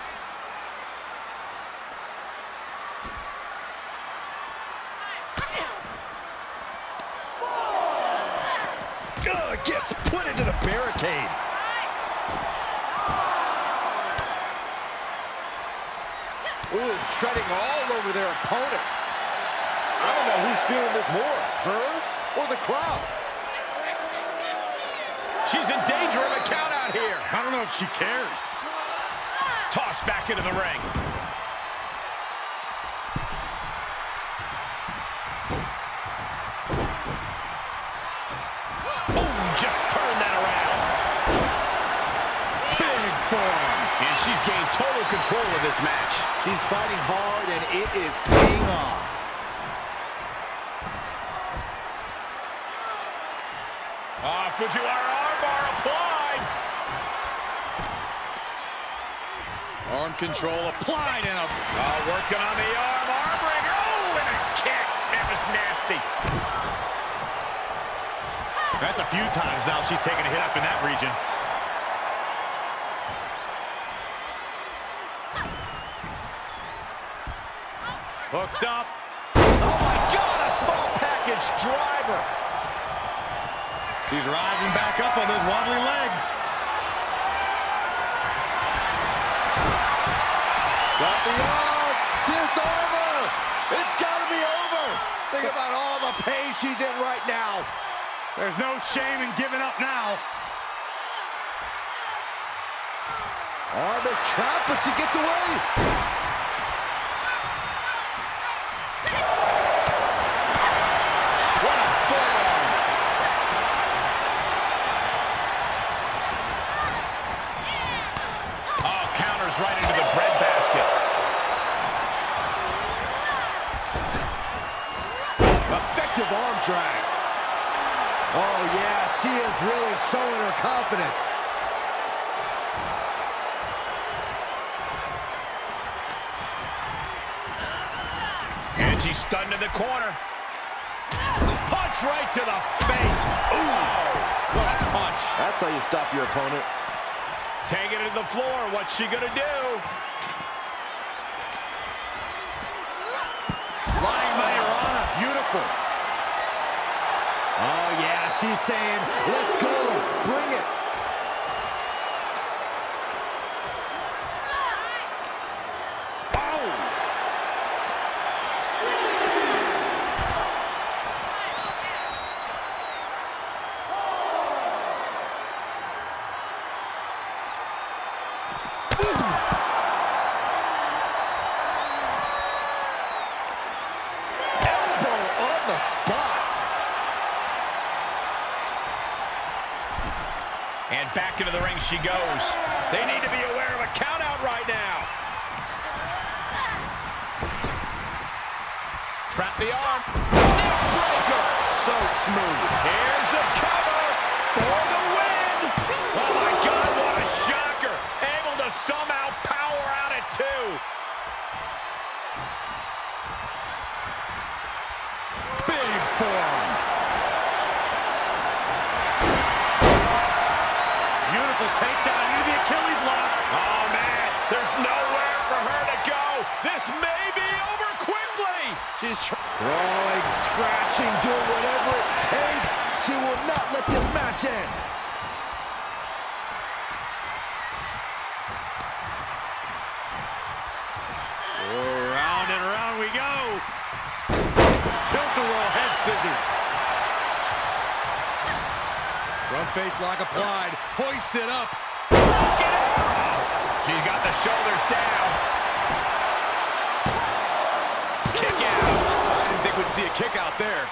Gets put into the barricade. Ooh, treading all over their opponent. I don't know who's feeling this more, her or the crowd.
She's in danger of a count out here.
I don't know if she cares.
Tossed back into the ring. Just turn that around.
Big form.
And she's gained total control of this match.
She's fighting hard, and it is paying off.
Fujiwara armbar applied.
Arm control applied and a...
Working on the arm breaker. Oh, and a kick. That was nasty.
That's a few times now she's taken a hit up in that region.
Hooked up.
Oh my God, a small package driver.
She's rising back up on those wobbly legs.
Got the arm. Disarmer. It's got to be over. Think about all the pain she's in right now.
There's no shame in giving up now.
Oh, this trap, but she gets away.
What a forearm. Oh, counters right into the breadbasket.
Effective arm drag. Oh, yeah, she is really showing her confidence.
And she's stunned in the corner. Punch right to the face. Ooh, what a punch.
That's how you stop your opponent.
Taking it to the floor. What's she gonna do?
Flying Majorana. Beautiful.
Oh, yeah, she's saying, let's go, bring it. Elbow on the spot.
And back into the ring she goes. They need to be aware of a count out right now. Trap the arm. Neck breaker.
So smooth.
Here's the cover for the win. Oh my God, what a shocker. Able to somehow power out at 2.
Big form.
Beautiful takedown into the Achilles lock.
Oh man, there's nowhere for her to go. This may be over quickly. She's
Crawling, scratching, doing whatever it takes. She will not let this match end.
Round and round we go. Tilt-a-whirl head scissors. Front face lock applied. Hoisted up.
She's got the shoulders down. Kick out.
I didn't think we'd see a kick out there.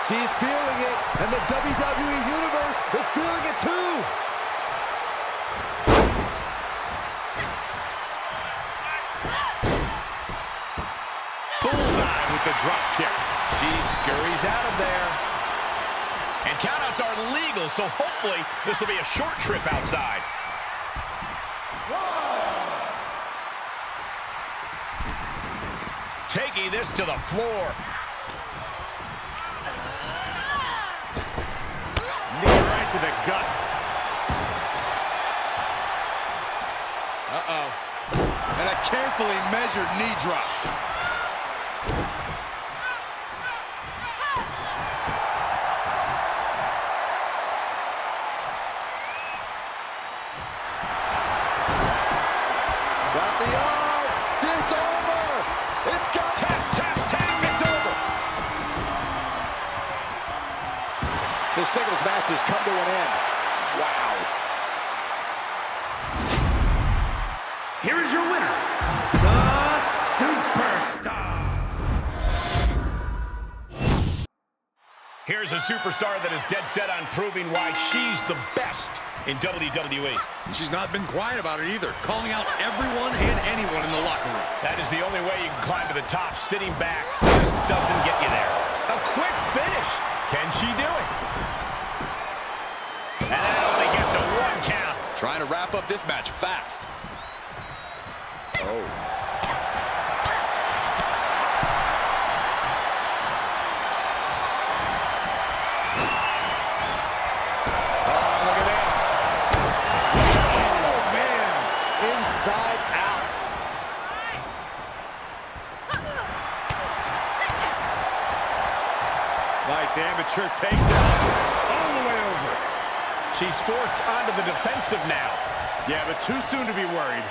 She's feeling it, and the WWE Universe is feeling it too.
Bullseye with the drop kick. She scurries out of there. And countouts are legal, so hopefully this will be a short trip outside. Taking this to the floor.
Knee right to the gut.
Uh-oh.
And a carefully measured knee drop.
Got the arm. Disarmer. It's got
Tap, tap, tap. It's over.
This singles match has come to an end. Wow.
Here is your winner, the Superstar.
Here's a superstar that is dead set on proving why she's the best in WWE.
She's not been quiet about it either, calling out everyone and anyone in the locker room.
That is the only way you can climb to the top. Sitting back just doesn't get you there. A quick finish. Can she do it? And that only gets a 1 count.
Trying to wrap up this match fast.
Oh.
Look at this.
Oh, man. Inside out.
signature takedown. All the way over.
She's forced onto the defensive now.
Yeah, but too soon to be worried.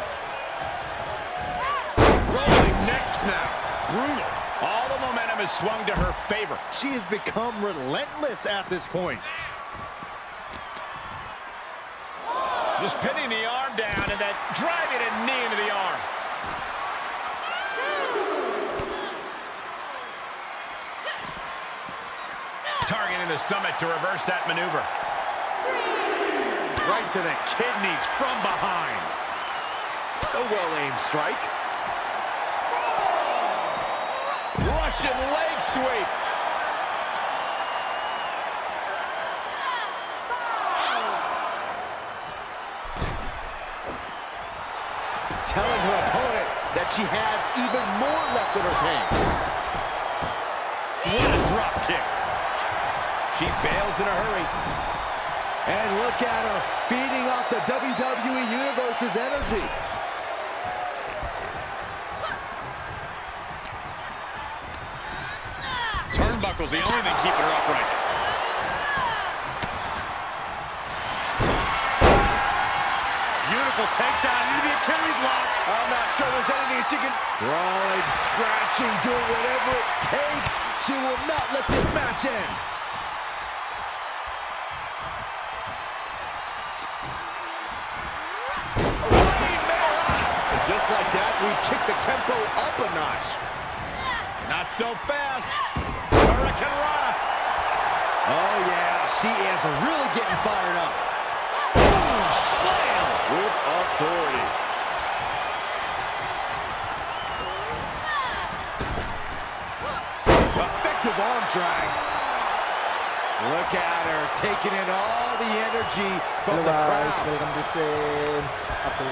Rolling neck snap. Brutal.
All the momentum has swung to her favor.
She has become relentless at this point.
Just pinning the arm down and then driving a knee into the arm. Targeting the stomach to reverse that maneuver.
Right to the kidneys from behind.
A well-aimed strike.
Russian leg sweep.
Telling her opponent that she has even more left in her tank.
What a drop kick. She bails in a hurry.
And look at her, feeding off the WWE Universe's energy.
Turnbuckle's the only thing keeping her upright. Beautiful takedown into the Achilles lock.
I'm not sure there's anything she can... Crawling, scratching, doing whatever it takes. She will not let this match end. And just like that, we've kicked the tempo up a notch.
Not so fast. Hurricane Rana.
Oh, yeah, she is really getting fired up. Boom, slam with authority. Effective arm drag. Look at her, taking in all the energy from the crowd.
Welcome to stream.
Big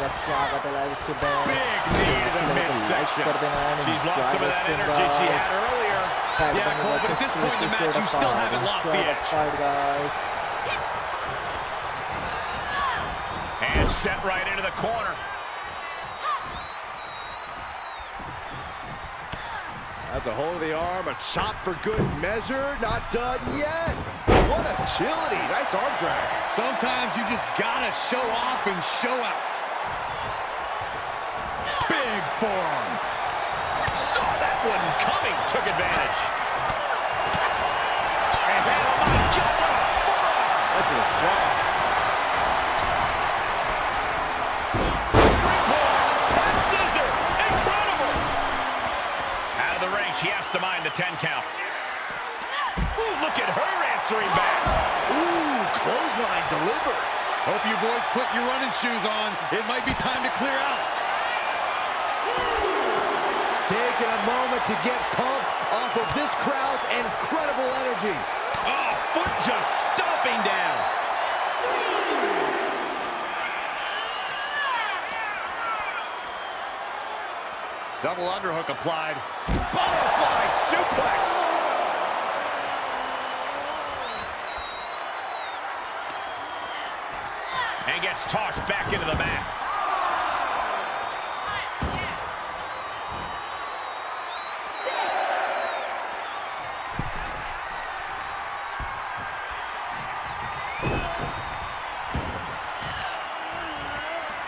knee to the midsection. She's lost some of that energy she had earlier.
Yeah, Cole, but at this point in the match, you still haven't lost the edge.
And set right into the corner.
That's a hold of the arm, a chop for good measure. Not done yet. What agility. Nice arm drag.
Sometimes you just gotta show off and show out. Big forearm.
Saw that one coming. Took advantage. And oh my God, what a forearm.
That's a drop.
That scissor. Incredible. Out of the ring, she has to mind the 10 count. Ooh, look at her answering back.
Ooh, clothesline delivered.
Hope you boys put your running shoes on. It might be time to clear out.
Taking a moment to get pumped off of this crowd's incredible energy.
Oh, foot just stomping down.
Double underhook applied.
Butterfly suplex. And gets tossed back into the mat.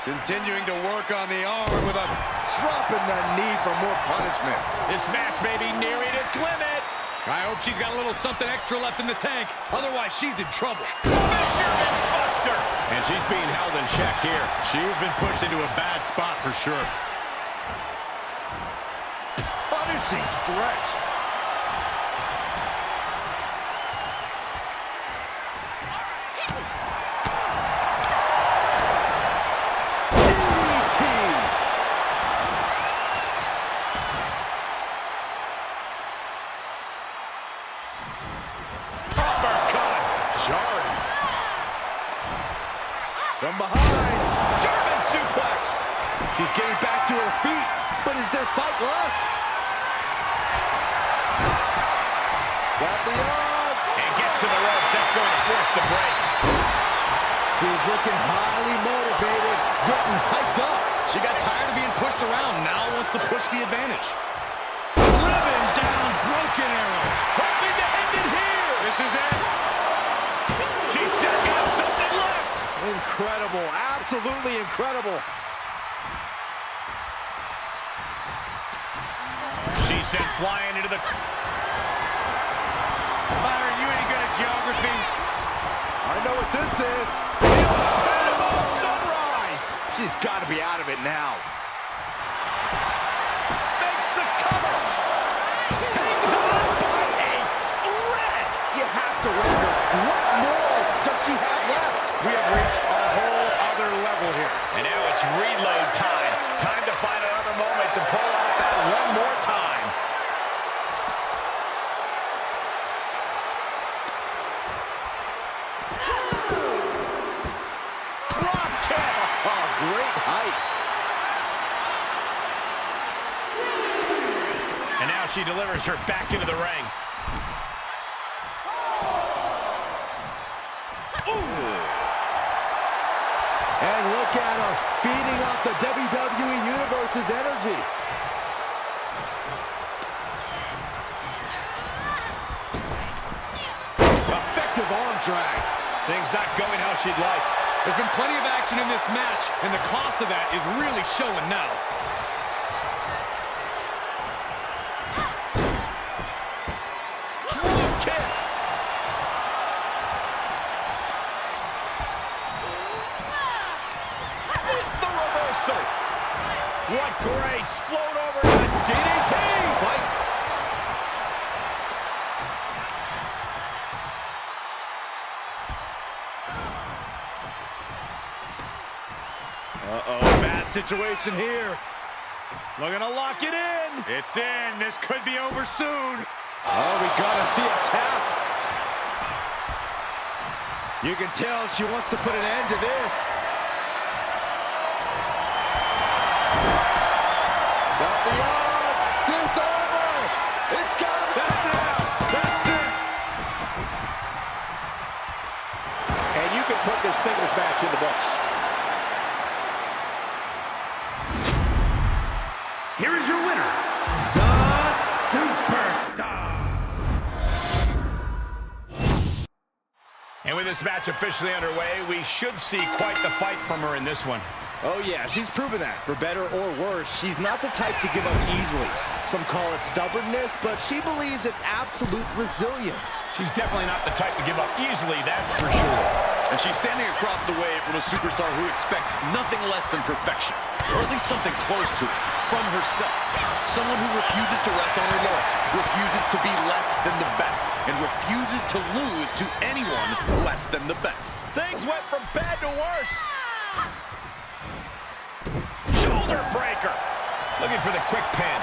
Continuing to work on the arm with a
Dropping the knee for more punishment.
This match may be nearing its limit.
I hope she's got a little something extra left in the tank. Otherwise, she's in trouble.
Fisherman's Buster.
And she's being held in check here. She's been pushed into a bad spot for sure.
Punishing stretch. DDT.
Uppercut.
Jarring. From behind.
German suplex.
She's getting back to her feet, but is there fight left? Got the arm.
And gets to the ropes. That's going to force the break.
She's looking highly motivated, getting hyped up.
She got tired of being pushed around. Now wants to push the advantage. Driven down, broken arrow.
Hoping to end it here.
This is it.
incredible, absolutely incredible.
She sent flying into the... Byron, you any good at geography?
I know what this is. Incredible sunrise. She's got to be out of it now.
Makes the cover. Hangs on by a thread.
You have to wonder, what more does she have left?
We have reached a whole other level here. And now it's reload time. Time to find another moment to pull out that one more time.
Drop kick. Oh, great height.
And now she delivers her back into the ring.
And look at her, feeding off the WWE Universe's energy. Effective arm drag.
Things not going how she'd like.
There's been plenty of action in this match, and the cost of that is really showing now.
Drop kick.
With the reversal. What grace. Float over to the DDT. Fight. Uh-oh, bad situation here. Looking to lock it in. It's in. This could be over soon.
Oh, we gotta see a tap. You can tell she wants to put an end to this. Got the arm. Disarmer. It's got it.
That's it. That's it.
And you can put this singles match in the books.
Here is your winner, the Superstar.
And with this match officially underway, we should see quite the fight from her in this one.
Oh yeah, she's proven that. For better or worse, she's not the type to give up easily. Some call it stubbornness, but she believes it's absolute resilience.
She's definitely not the type to give up easily, that's for sure.
And she's standing across the way from a superstar who expects nothing less than perfection, or at least something close to it, from herself. Someone who refuses to rest on her laurels, refuses to be less than the best, and refuses to lose to anyone less than the best.
Things went from bad to worse. Shoulder breaker. Looking for the quick pin.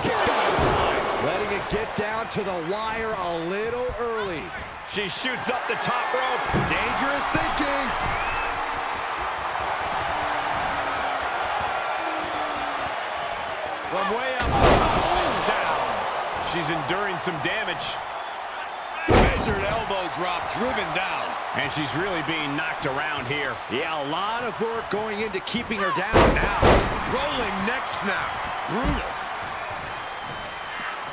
Kicks out of time.
Letting it get down to the wire a little early.
She shoots up the top rope.
Dangerous thinking.
From way up top, down. She's enduring some damage.
Measured elbow drop, driven down.
And she's really being knocked around here.
Yeah, a lot of work going into keeping her down now.
Rolling neck snap. Brutal.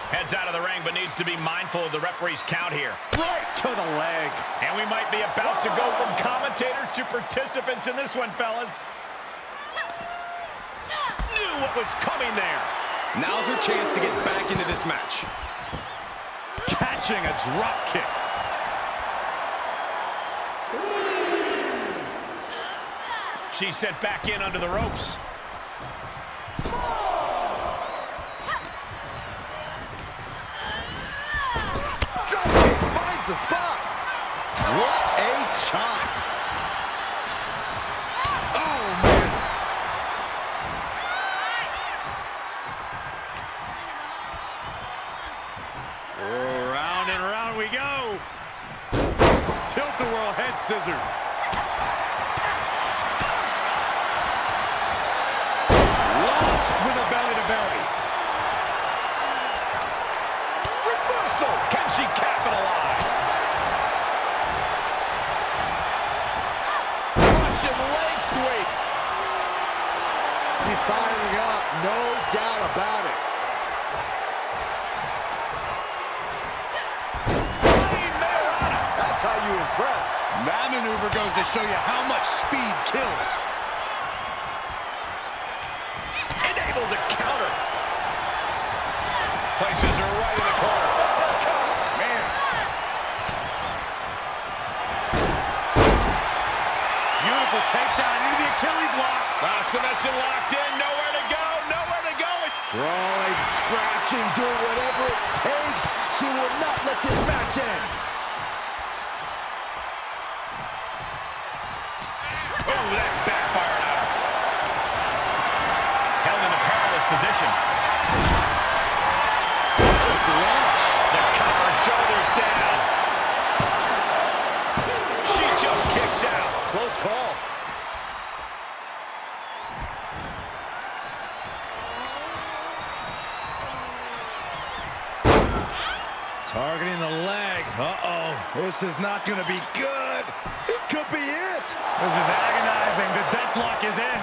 Heads out of the ring, but needs to be mindful of the referee's count here.
Right to the leg.
And we might be about to go from commentators to participants in this one, fellas. Knew what was coming there.
Now's her chance to get back into this match.
Catching a drop kick. She's sent back in under the ropes.
Drop kick finds the spot. What a chop. Oh, man.
Round and round we go.
Tilt-a-whirl head scissors.
Launched with a belly-to-belly. Reversal. Can she capitalize? Russian leg sweep.
She's firing up, no doubt about it.
Flying Mariana.
That's how you impress.
That maneuver goes to show you how much speed kills.
And able to counter. Places her right in the corner. Man.
Beautiful takedown into the Achilles lock.
Submission locked in. Nowhere to go. Nowhere to go.
Crawling, scratching, doing whatever it takes. She will not let this match end.
Oh, that backfired on her. Held in a perilous position.
Just launched.
The cover, shoulders down. She just kicks out.
Close call.
Targeting the leg. Uh-oh. This is not going to be good.
This could be it.
This is agonizing. The death lock is in.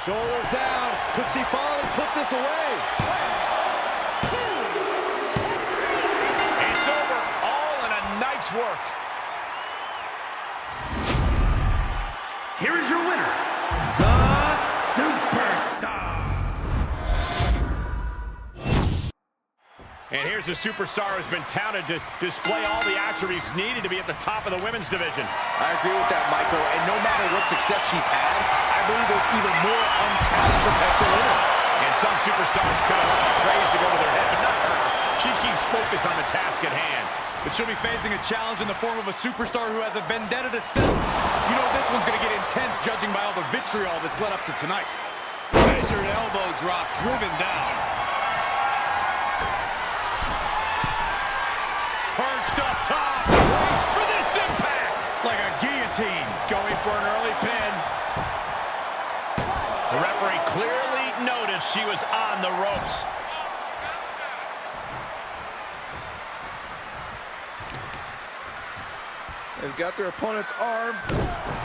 Shoulders down. Could she finally put this away?
It's over. All in a night's work.
Here is your winner, the Superstar.
And here's a superstar who's been touted to display all the attributes needed to be at the top of the women's division.
I agree with that, Michael. And no matter what success she's had, I believe there's even more untapped potential in her.
And some superstars could allow praise to go to their head, but not her. She keeps focus on the task at hand.
But she'll be facing a challenge in the form of a superstar who has a vendetta to settle. You know this one's going to get intense, judging by all the vitriol that's led up to tonight. Measured elbow drop, driven down.
Perched up top. Brace for this impact.
Like a guillotine.
Going for an early pin. The referee clearly noticed she was on the ropes.
They've got their opponent's arm.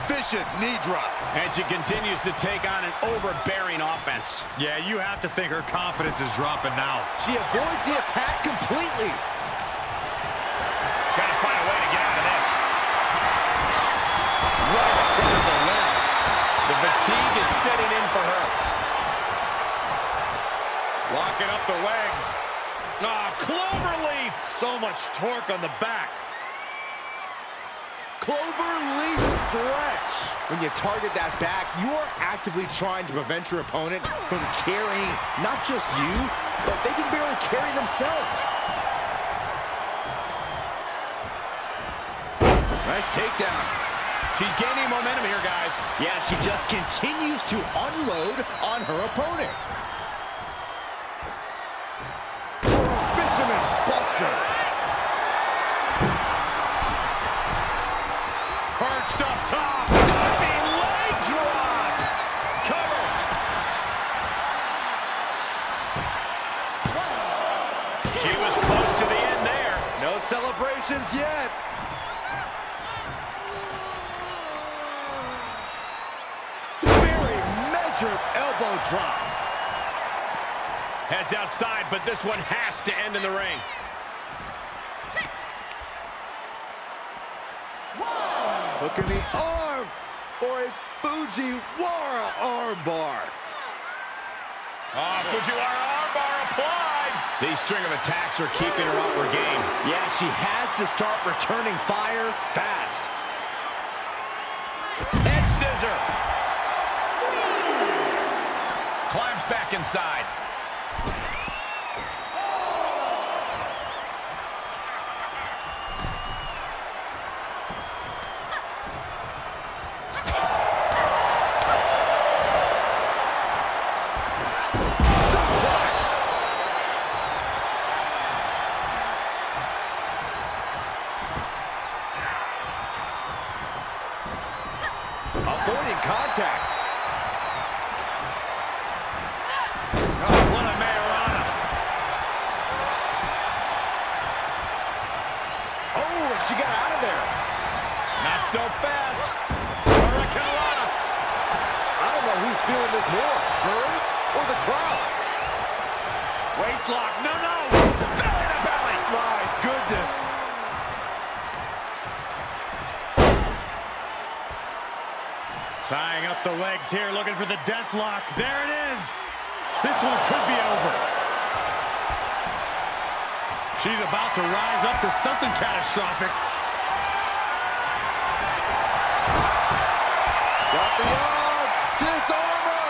Vicious knee drop.
And she continues to take on an overbearing offense.
Yeah, you have to think her confidence is dropping now.
She avoids the attack completely.
Gotta find a way to get out of this.
Right across the legs.
The fatigue is setting in for her.
Locking up the legs. Cloverleaf. So much torque on the back.
Cloverleaf stretch. When you target that back, you are actively trying to prevent your opponent from carrying not just you, but they can barely carry themselves.
Nice takedown. She's gaining momentum here, guys.
Yeah, she just continues to unload on her opponent. For a fisherman buster.
Perched up top. Diving leg drop. Cover. She was close to the end there.
No celebrations yet. Very measured elbow drop.
Heads outside, but this one has to end in the ring.
Hook in the arm for a Fujiwara armbar.
Fujiwara armbar applied. These string of attacks are keeping her off her game.
Yeah, she has to start returning fire fast.
Head scissor. Climbs back inside.
Avoiding contact.
Oh, what a Mayorana.
Oh, and she got out of there.
Not so fast. Hurricanrana.
I don't know who's feeling this more, her or the crowd.
Waist lock. No, no. Belly to belly.
My goodness.
Tying up the legs here, looking for the death lock. There it is. This one could be over. She's about to rise up to something catastrophic.
Got the arm. Disarmer.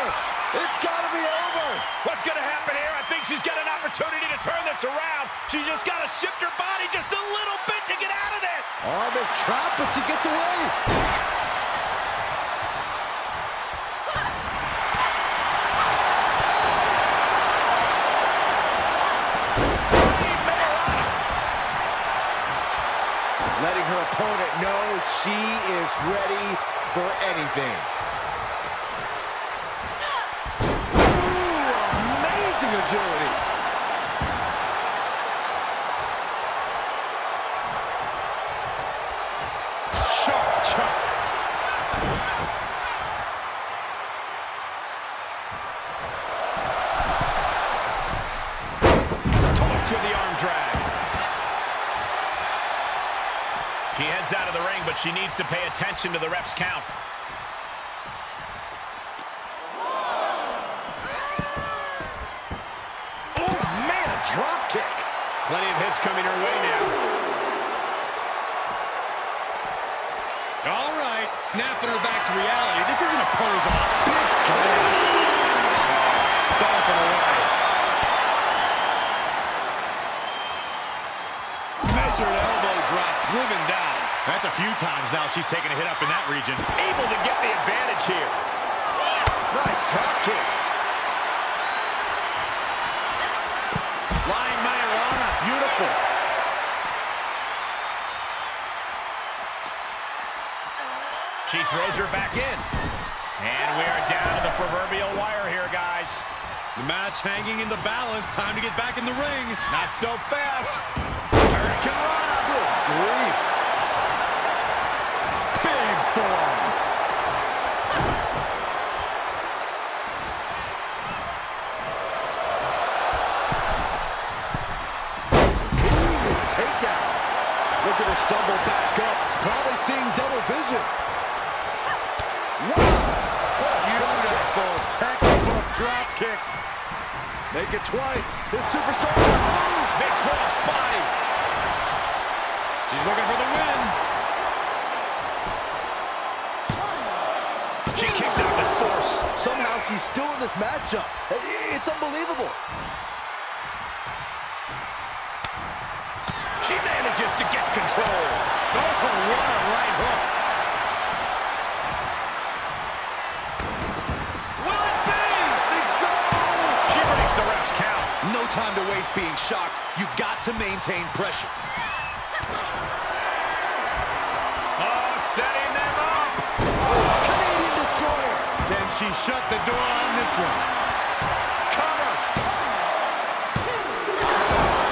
It's got to be over.
What's going to happen here? I think she's got an opportunity to turn this around. She's just got to shift her body just a little bit to get out of it.
Oh, this trap, but she gets away. Letting her opponent know she is ready for anything. Ooh, amazing agility.
Sharp chop. Toss to the arm drag. She heads out of the ring, but she needs to pay attention to the ref's count.
Oh, man, drop kick.
Plenty of hits coming her way now.
All right, snapping her back to reality. This isn't a pose off.
Big slam.
Stomping away. Measured elbow drop, driven down. That's a few times now she's taken a hit up in that region.
Able to get the advantage here.
Nice drop kick.
Flying Mayorana, beautiful.
She throws her back in. And we are down to the proverbial wire here, guys.
The match hanging in the balance. Time to get back in the ring.
Not so fast. Hurricane Rana.
Good grief.
Big forearm.
Ooh, takedown. Look at her stumble back up. Probably seeing double vision. Wow.
Beautiful textbook drop kicks.
Make it twice. This superstar. Oh,
Big cross body.
She's looking for the win.
She kicks out with force.
somehow she's still in this matchup. It's unbelievable.
She manages to get control.
Oh, what a right hook. Will it be?
Think so.
She breaks the ref's count.
No time to waste being shocked. You've got to maintain pressure.
Oh, setting them up.
Canadian Destroyer.
Can she shut the door on this one?
Cover.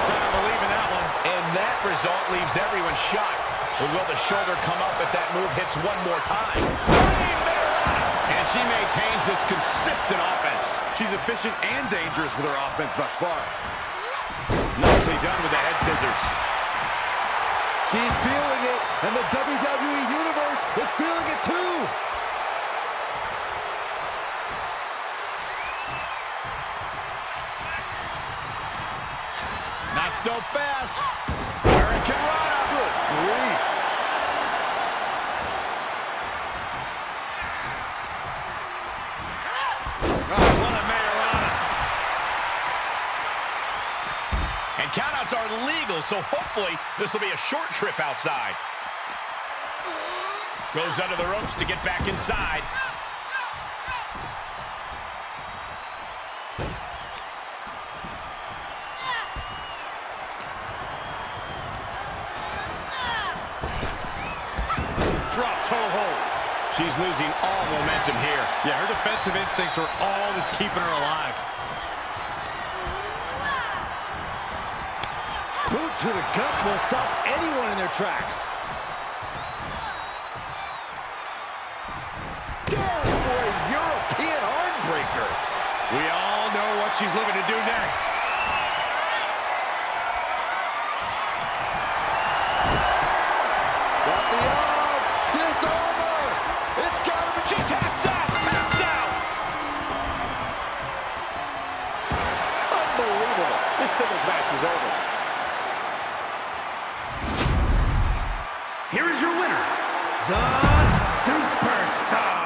Time to believe in that one.
And that result leaves everyone shocked. But will the shoulder come up if that move hits one more time? And she maintains this consistent offense.
She's efficient and dangerous with her offense thus far.
Nicely done with the head scissors.
She's feeling it, and the WWE Universe is feeling it too.
Not so fast. Hurricane Rana.
Good grief.
Oh, what a Mayorana. And countouts are legal, so hopefully this will be a short trip outside. Goes under the ropes to get back inside.
Drop toe hold.
She's losing all momentum here.
Yeah, her defensive instincts are all that's keeping her alive.
Boot to the gut will stop anyone in their tracks. Down for a European arm breaker.
We all know what she's looking to do next.
Got the arm. Disarmer. It's got to be.
She taps out, taps out.
Unbelievable. This singles match is over.
Here is your winner, the Superstar.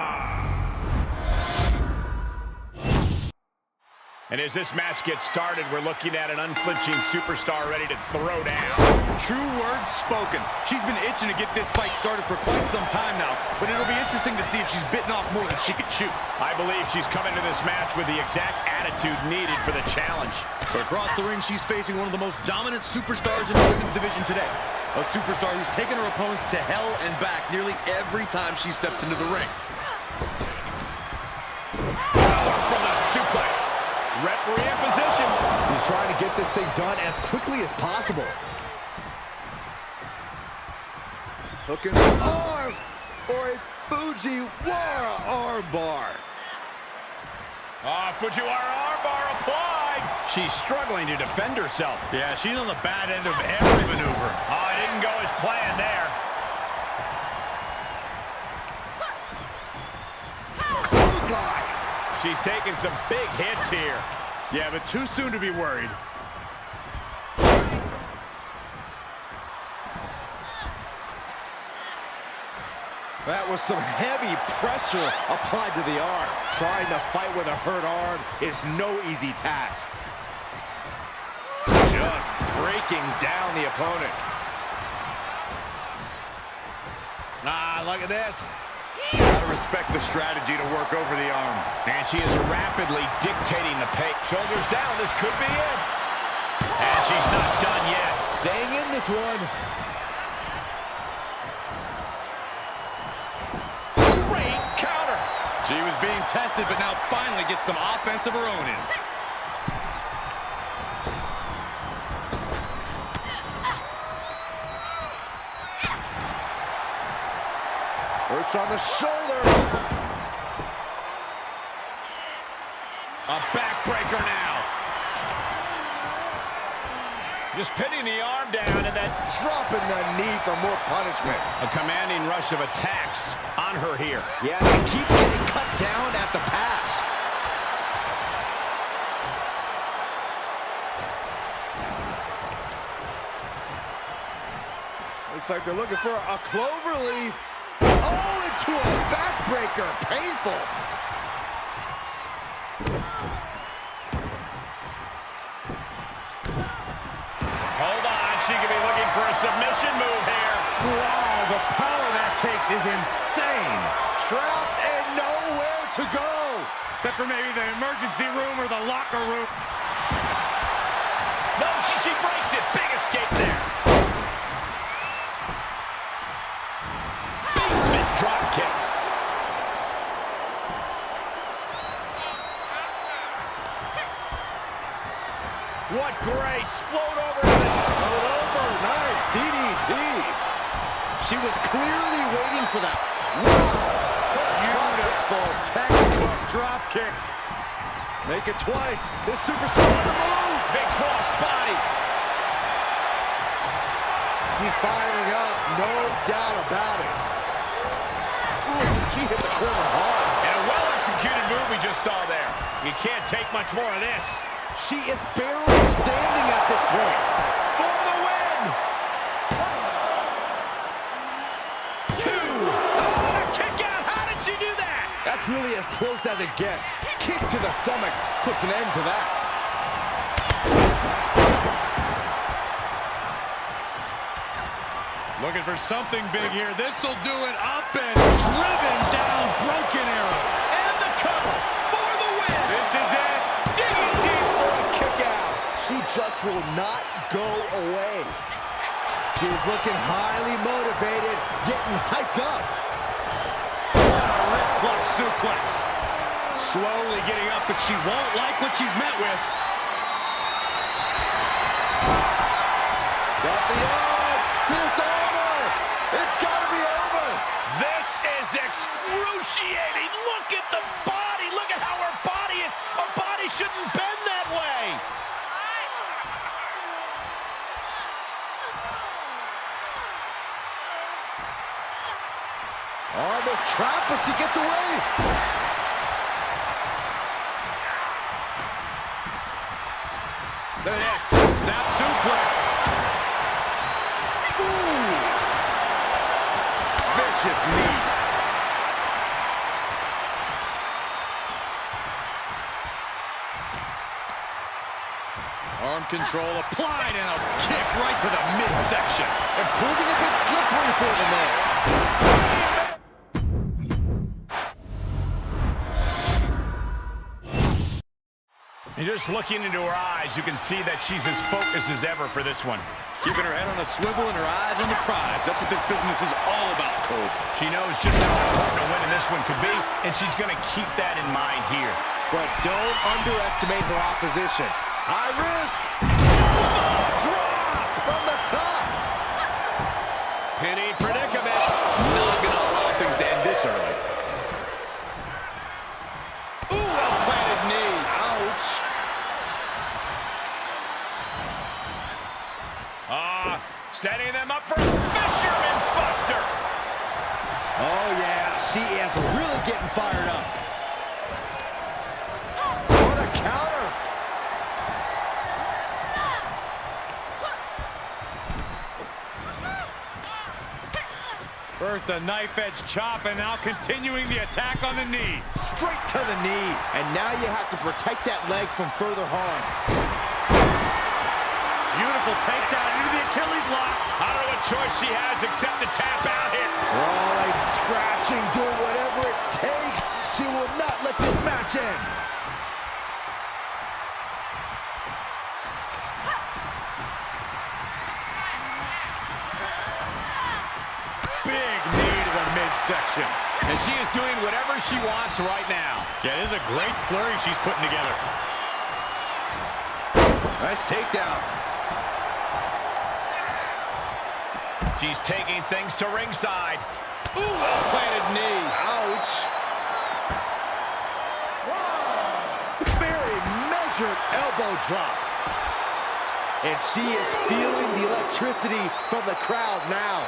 And as this match gets started, we're looking at an unflinching superstar ready to throw down.
True words spoken. She's been itching to get this fight started for quite some time now, but it'll be interesting to see if she's bitten off more than she can chew.
I believe she's come into this match with the exact attitude needed for the challenge.
But across the ring, she's facing one of the most dominant superstars in the women's division today. A superstar who's taken her opponents to hell and back nearly every time she steps into the ring.
Power from the suplex. Referee in position.
She's trying to get this thing done as quickly as possible. Hooking the arm for a Fujiwara armbar.
Fujiwara armbar applied. She's struggling to defend herself.
Yeah, she's on the bad end of every maneuver.
Oh, it didn't go as planned there.
Clothesline.
She's taking some big hits here.
Yeah, but too soon to be worried.
That was some heavy pressure applied to the arm. Trying to fight with a hurt arm is no easy task. Just breaking down the opponent.
Look at this.
Gotta respect the strategy to work over the arm.
And she is rapidly dictating the pace. Shoulders down, this could be it. And she's not done yet.
Staying in this one.
Great counter.
She was being tested, but now finally gets some offense of her own in.
Perched on the shoulders.
A backbreaker now. Just pinning the arm down and then
Dropping the knee for more punishment.
a commanding rush of attacks on her here.
Yeah, he keeps getting cut down at the pass. Looks like they're looking for a clover leaf. Oh, into a backbreaker. Painful.
Hold on, she could be looking for a submission move here.
Wow, the power that takes is insane.
Trapped and nowhere to go.
Except for maybe the emergency room or the locker room.
No, she breaks it. Big escape there. Basement drop kick. What grace. Float over.
Float over. Nice. DDT. She was clearly waiting for that.
Beautiful textbook drop kicks.
Make it twice. This superstar on the move.
Big cross body.
She's firing up. No doubt about it. Ooh, she hit the corner hard.
And a well-executed move we just saw there. You can't take much more of this.
She is barely standing at this point.
For the win! 2. Oh, a kick out. How did she do that?
That's really as close as it gets. Kick to the stomach puts an end to that.
Looking for something big here. This'll do it. Up and driven down. Broken arrow.
And the cover for the win.
This is it.
Digging deep for a kick out.
She just will not go away. She is looking highly motivated, getting hyped up.
Wrist clutch suplex. Slowly getting up, but she won't like what she's met with.
Got the arm. Disarmer. It's got to be over.
This is excruciating. Look at the body. Look at how her body is. Her body shouldn't bend that way.
On this trap, but she gets away.
Look at this. Snap suplex.
Ooh.
Vicious knee. Arm control applied and a kick right to the midsection.
And proving a bit slippery for them there.
And just looking into her eyes, you can see that she's as focused as ever for this one.
Keeping her head on a swivel and her eyes on the prize. That's what this business is all about, Cole.
She knows just how important a win in this one could be, and she's going to keep that in mind here.
But don't underestimate her opposition. High risk. Drop from the top.
Penny predicament.
Not gonna allow things to end this early.
Ooh, well-planted knee. Ouch.
Setting them up for a fisherman's buster.
Oh, yeah. She is really getting fired up. What a counter.
First a knife-edge chop, and now continuing the attack on the knee.
Straight to the knee. And now you have to protect that leg from further harm.
Beautiful takedown into the Achilles lock.
I don't know what choice she has except to tap out here.
Right, scratching, doing whatever it takes. She will not let this match end.
Big knee to the midsection.
And she is doing whatever she wants right now.
Yeah, this is a great flurry she's putting together. Nice takedown.
She's taking things to ringside.
Ooh, well-planted knee. Ouch. Very measured elbow drop. And she is feeling the electricity from the crowd now.